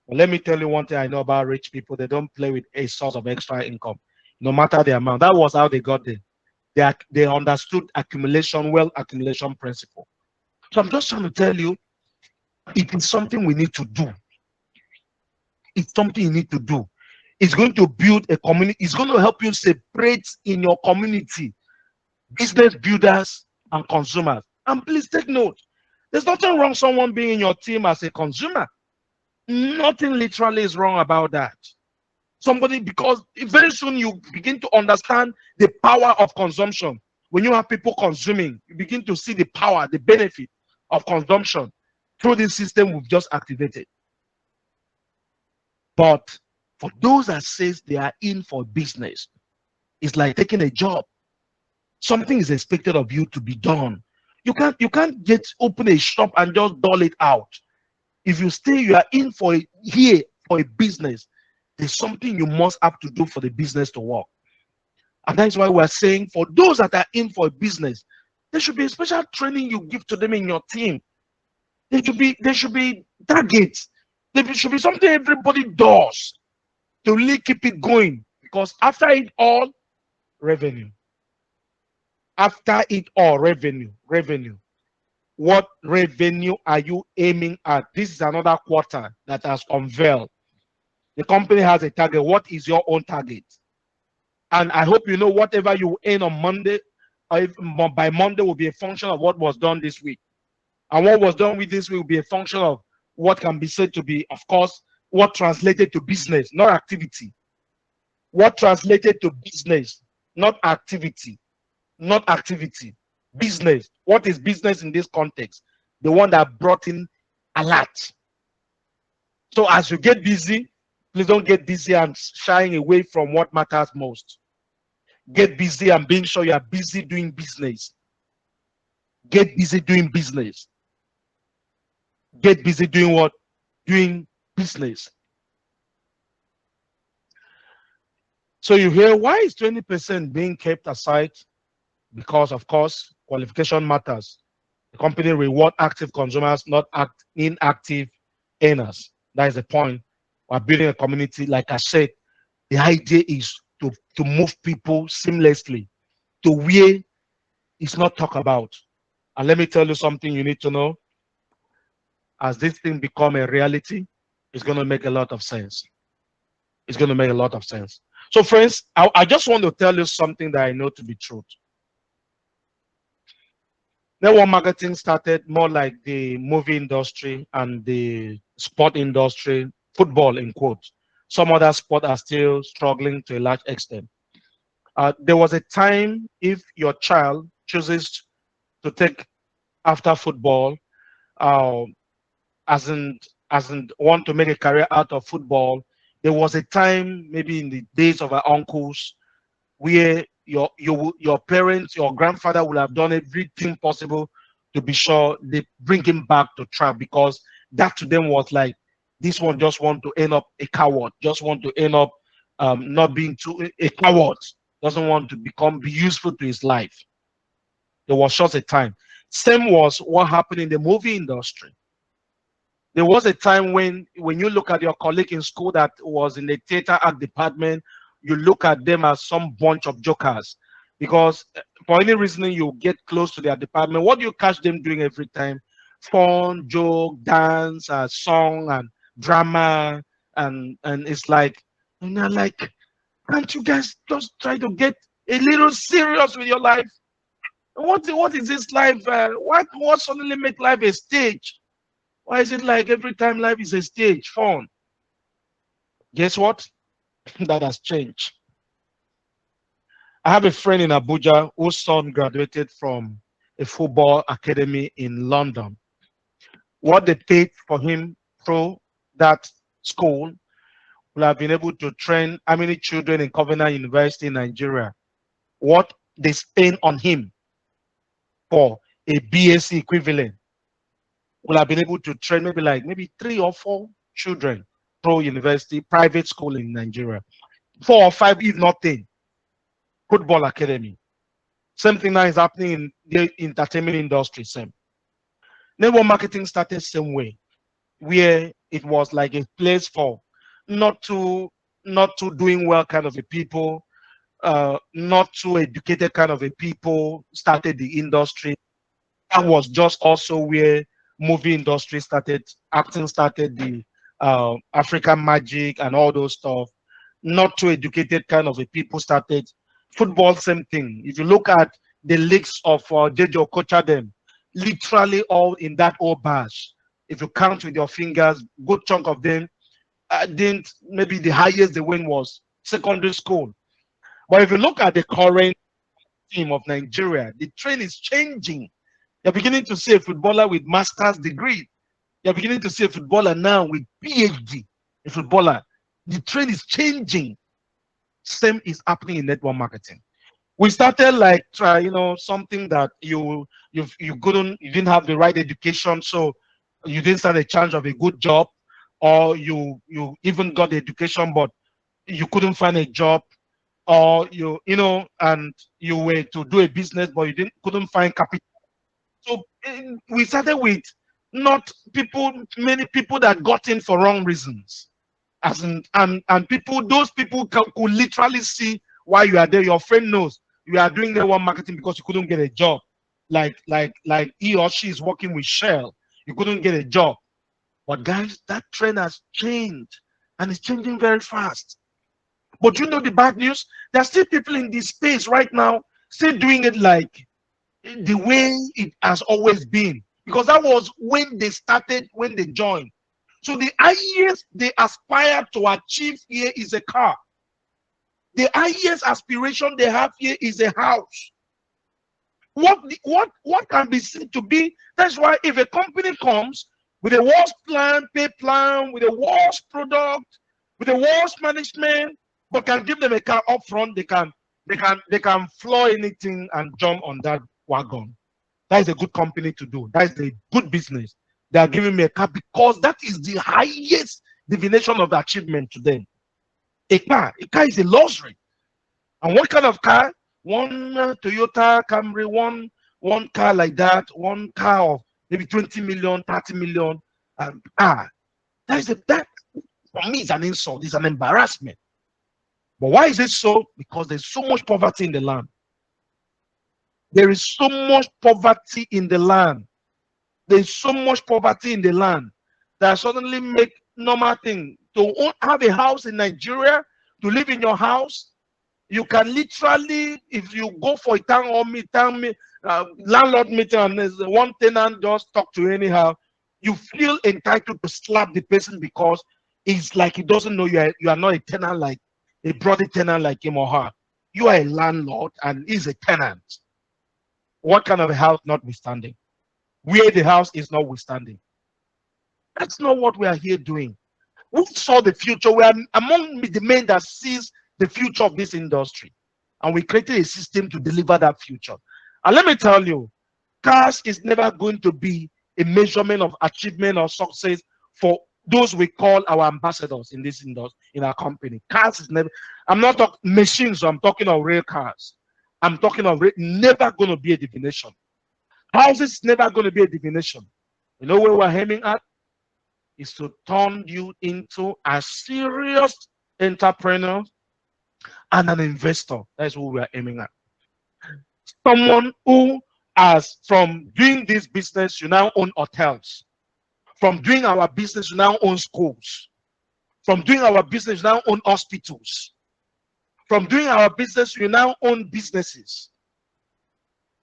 But let me tell you one thing I know about rich people: they don't play with a source of extra income, no matter the amount. That was how they got there. They understood accumulation, wealth accumulation principle. So I'm just trying to tell you, it is something we need to do. It's something you need to do. It's going to build a community. It's going to help you separate in your community business builders and consumers. And please take note, there's nothing wrong someone being in your team as a consumer. Nothing literally is wrong about that. Somebody, because very soon you begin to understand the power of consumption. When you have people consuming, you begin to see the power, the benefit of consumption through this system we've just activated. But for those that says they are in for business, it's like taking a job. Something is expected of you to be done. You can't just open a shop and just dull it out. If you stay, you are in for here for a business. There's something you must have to do for the business to work. And that's why we're saying for those that are in for a business, there should be a special training you give to them in your team. There should be targets. There should be something everybody does to really keep it going. Because after it all, revenue. After it all, revenue. Revenue. What revenue are you aiming at? This is another quarter that has unveiled. The company has a target. What is your own target? And I hope you know whatever you earn on Monday, by Monday will be a function of what was done this week. And what was done with this week will be a function of what can be said to be, of course, what translated to business, not activity. What translated to business, not activity. Not activity. Business. What is business in this context? The one that brought in a lot. So as you get busy, please don't get busy and shying away from what matters most. Get busy and being sure you are busy doing business. Get busy doing business. Get busy doing what? Doing business. So you hear, why is 20% being kept aside? Because, of course, qualification matters. The company reward active consumers, not inactive earners. That is the point. We're building a community. Like I said, the idea is to move people seamlessly to where it's not talked about. And let me tell you something you need to know. As this thing become a reality, it's going to make a lot of sense. It's going to make a lot of sense. So, friends, I just want to tell you something that I know to be true. Network marketing started more like the movie industry and the sport industry, football in quotes. Some other sports are still struggling to a large extent. There was a time if your child chooses to take after football, uh, as in want to make a career out of football, there was a time maybe in the days of our uncles where your parents, your grandfather will have done everything possible to be sure they bring him back to track, because that to them was like, this one just want to end up a coward, just want to end up not being too a coward, doesn't want to be useful to his life. There was just a time. Same was what happened in the movie industry. There was a time when you look at your colleague in school that was in the theater art department, you look at them as some bunch of jokers, because for any reason you get close to their department, what do you catch them doing every time? Fun, joke, dance, song, and drama, and it's like, and they're like, can't you guys just try to get a little serious with your life? What is this life? What suddenly make life a stage? Why is it like every time life is a stage, fun? Guess what? That has changed. I have a friend in Abuja whose son graduated from a football academy in London. What they paid for him through that school will have been able to train how many children in Covenant University in Nigeria. What they spend on him for a BSc equivalent will have been able to train maybe 3 or 4 children through university, private school in Nigeria. 4 or 5, if not 10, football academy. Same thing now is happening in the entertainment industry. Same. Network marketing started same way, where it was like a place for not too not too doing well kind of a people, not too educated kind of a people started the industry. That was just also where movie industry started, acting started, the African magic and all those stuff. Not too educated kind of a people started. Football, same thing. If you look at the leagues of JJ Okocha, them literally all in that old bash. If you count with your fingers, good chunk of them didn't. Maybe the highest they win was secondary school. But if you look at the current team of Nigeria, the trend is changing. You're beginning to see a footballer with master's degree. You're beginning to see a footballer now with PhD. A footballer. The trend is changing. Same is happening in network marketing. We started like try, something that you didn't have the right education, so you didn't stand a chance of a good job, or you even got the education but you couldn't find a job, or and you were to do a business but you didn't couldn't find capital. So we started with not people, many people that got in for wrong reasons. As in, and people, those people could literally see why you are there. Your friend knows you are doing network marketing because you couldn't get a job. Like he or she is working with Shell. You couldn't get a job. But guys, that trend has changed and it's changing very fast. But you know the bad news? There are still people in this space right now still doing it like the way it has always been, because that was when they started, when they joined. So the highest they aspire to achieve here is a car. The highest aspiration they have here is a house. What can be seen to be? That's why if a company comes with a worst plan, pay plan, with a worst product, with a worst management, but can give them a car up front, they can floor anything and jump on that wagon. That is a good company to do. That is a good business. They are giving me a car because that is the highest definition of the achievement to them. A car is a luxury. And what kind of car? One Toyota Camry, one car like that, one car of maybe 20 million, 30 million. That for me is an insult, it's an embarrassment. But why is it so? Because there's so much poverty in the land. There is so much poverty in the land. There's so much poverty in the land that suddenly make normal thing to have a house in Nigeria, to live in your house. You can literally, if you go for a landlord meeting and there's one tenant just talk to you anyhow, you feel entitled to slap the person because it's like he doesn't know you are not a tenant, like a brother tenant like him or her. You are a landlord and he's a tenant. What kind of a house notwithstanding? Where the house is notwithstanding. That's not what we are here doing. We saw the future. We are among the men that sees the future of this industry. And we created a system to deliver that future. And let me tell you, cars is never going to be a measurement of achievement or success for those we call our ambassadors in this industry, in our company. Cars is never, I'm not talking machines, so I'm talking of real cars. I'm talking of never going to be a definition. Houses is never going to be a definition. You know where we're aiming at? Is to turn you into a serious entrepreneur and an investor. That's what we are aiming at. Someone who has, from doing this business, you now own hotels. From doing our business, you now own schools. From doing our business, you now own hospitals. From doing our business, you now own businesses.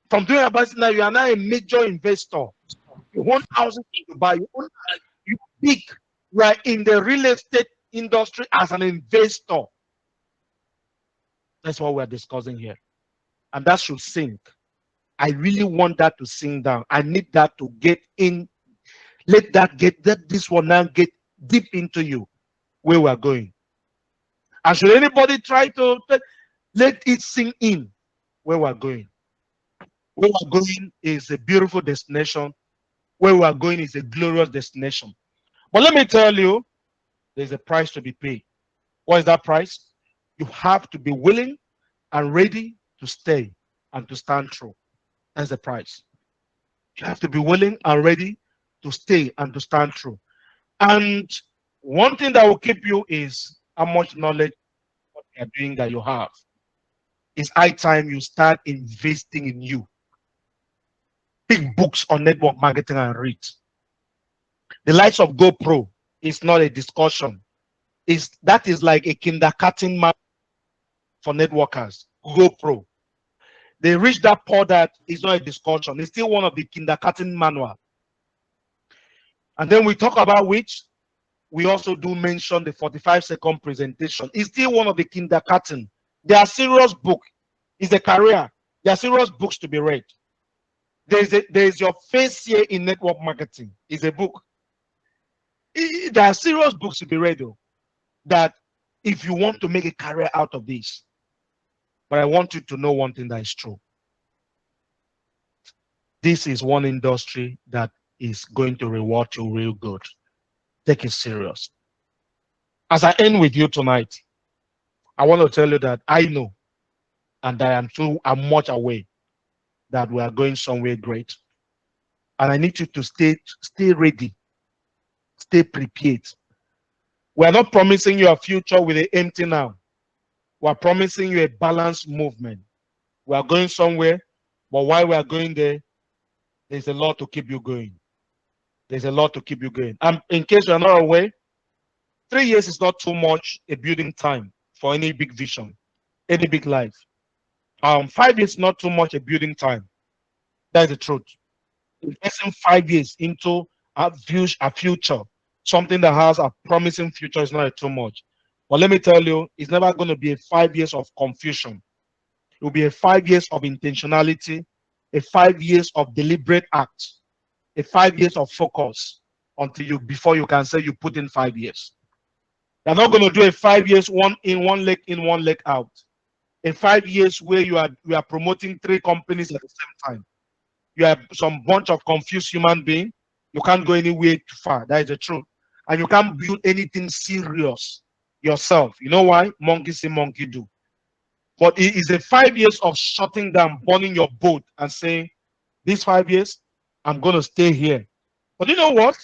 From doing our business, now you are now a major investor. You own houses in Dubai. You big. You are in the real estate industry as an investor. That's what we're discussing here. and that should sink. I really want that to sink down. I need that to get in. Let this one now get deep into you where we're going. And should anybody try to let it sink in where we're going. Where we're going is a beautiful destination. Where we're going is a glorious destination. But let me tell you, there's a price to be paid. What is that price? You have to be willing and ready to stay and to stand true. That's the price. You have to be willing and ready to stay and to stand true. And one thing that will keep you is how much knowledge what you're doing that you have. It's high time you start investing in you. Pick books on network marketing and read. The likes of GoPro is not a discussion. That is like a kindergarten map for networkers. GoPro. They reach that part that is not a discussion. It's still one of the kindergarten manual. And then we talk about which we also do mention the 45-second presentation. It's still one of the kindergarten. They are serious book. It's a career. There are serious books to be read. There's your face here in network marketing. It's a book. There are serious books to be read though. That if you want to make a career out of this. But I want you to know one thing that is true. This is one industry that is going to reward you real good. Take it serious. As I end with you tonight, I want to tell you that I know and I'm much aware that we are going somewhere great. And I need you to stay ready, stay prepared. We are not promising you a future with an empty now. We are promising you a balanced movement. We are going somewhere, but while we are going there, there's a lot to keep you going. There's a lot to keep you going. And in case you're not aware, 3 years is not too much a building time for any big vision, any big life. 5 years is not too much a building time. That's the truth. Investing 5 years into a future, something that has a promising future is not too much. But let me tell you, it's never going to be a 5 years of confusion. It will be a 5 years of intentionality, a 5 years of deliberate act, a 5 years of focus before you can say you put in 5 years. You're not going to do a 5 years one leg in, one leg out. A 5 years where you are promoting 3 companies at the same time. You have some bunch of confused human beings. You can't go anywhere too far. That is the truth. And you can't build anything serious yourself. You know why? Monkey see, monkey do. But it is a 5 years of shutting down, burning your boat and saying, these 5 years, I'm going to stay here. But you know what?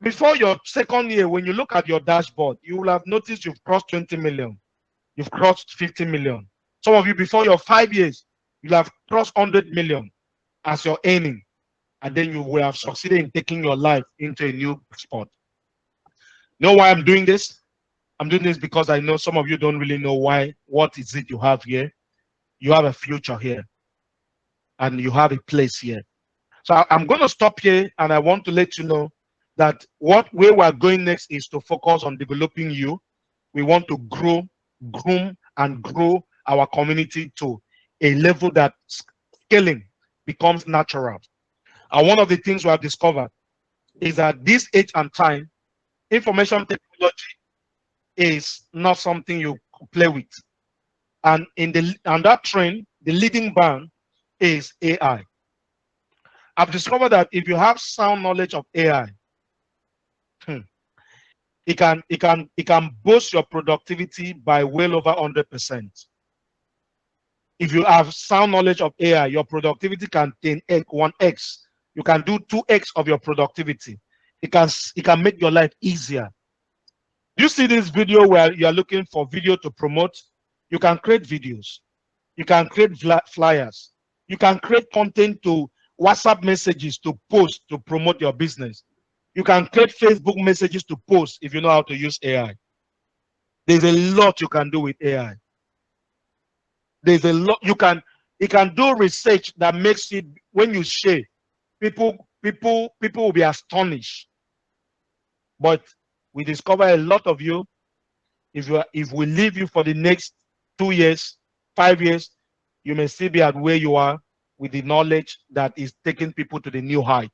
Before your second year, when you look at your dashboard, you will have noticed you've crossed 20 million. You've crossed 50 million. Some of you, before your 5 years, you'll have crossed 100 million as your earning. And then you will have succeeded in taking your life into a new spot. You know why I'm doing this? I'm doing this because I know some of you don't really know why. What is it you have here? You have a future here. And you have a place here. So I'm going to stop here, and I want to let you know that where we're going next is to focus on developing you. We want to groom, and grow our community to a level that scaling becomes natural. And one of the things we have discovered is that this age and time, information technology is not something you play with. And on that trend, the leading band is AI. I've discovered that if you have sound knowledge of AI, it can boost your productivity by well over 100%. If you have sound knowledge of AI, your productivity can 10x, 1x. You can do 2x of your productivity. It can make your life easier. You see this video where you are looking for video to promote? You can create videos. You can create flyers. You can create content to WhatsApp messages to post to promote your business. You can create Facebook messages to post if you know how to use AI. There's a lot you can do with AI. There's a lot you can do research that makes it, when you share, people will be astonished. But we discover a lot of you, if we leave you for the next 2 years, 5 years, You may still be at where you are with the knowledge that is taking people to the new height.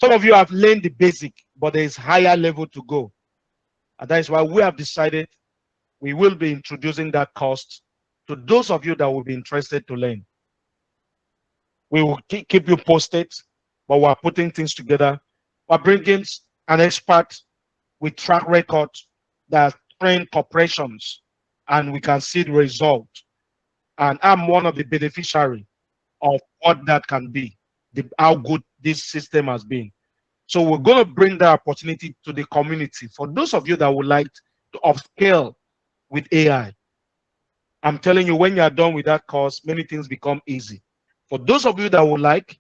Some of you have learned the basic, but there is higher level to go. And that is why we have decided we will be introducing that course to those of you that will be interested to learn. We will keep you posted, but we're putting things together. We're bringing an expert with track record that train corporations, and we can see the result. And I'm one of the beneficiaries of what that can be, how good this system has been. So we're going to bring that opportunity to the community. For those of you that would like to upscale with AI, I'm telling you, when you are done with that course, many things become easy. For those of you that would like,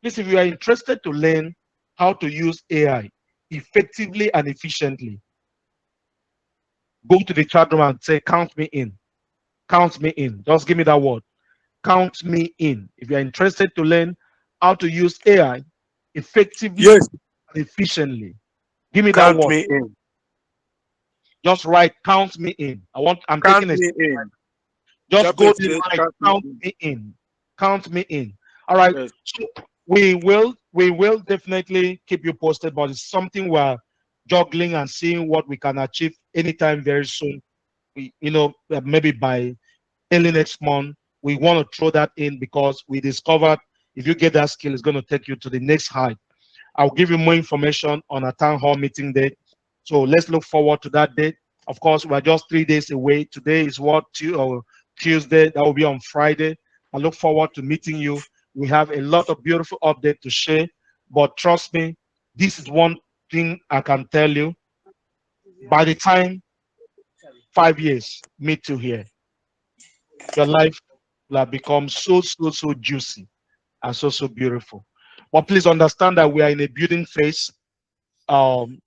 please, if you are interested to learn how to use AI effectively and efficiently, go to the chat room and say, count me in. Count me in. Just give me that word. Count me in. If you're interested to learn how to use AI effectively Yes, and efficiently, give me that count word. me in. Just write, count me in. I'm Count taking a, me in. just Drop a go there, space, right, count me count in. me in. Count me in. All right. Yes. So we will definitely keep you posted, but it's something we're juggling and seeing what we can achieve anytime very soon. Maybe by early next month, we want to throw that in because we discovered if you get that skill, it's going to take you to the next height. I'll give you more information on a town hall meeting date. So let's look forward to that date. Of course, we're just 3 days away. Today is Tuesday. That will be on Friday. I look forward to meeting you. We have a lot of beautiful updates to share. But trust me, this is one thing I can tell you. By the time 5 years meet you here, your life will have become so juicy and so beautiful. But please understand that we are in a building phase. um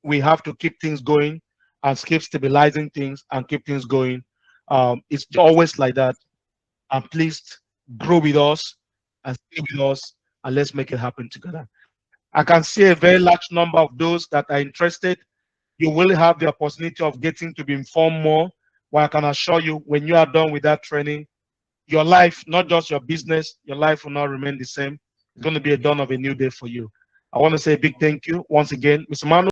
we have to keep things going and keep stabilizing things and keep things going. It's always like that. And please grow with us and stay with us, and let's make it happen together. I can see a very large number of those that are interested. You will have the opportunity of getting to be informed more. Well, I can assure you, when you are done with that training, your life, not just your business, your life will not remain the same. It's going to be a dawn of a new day for you. I want to say a big thank you once again, Mr. Manu.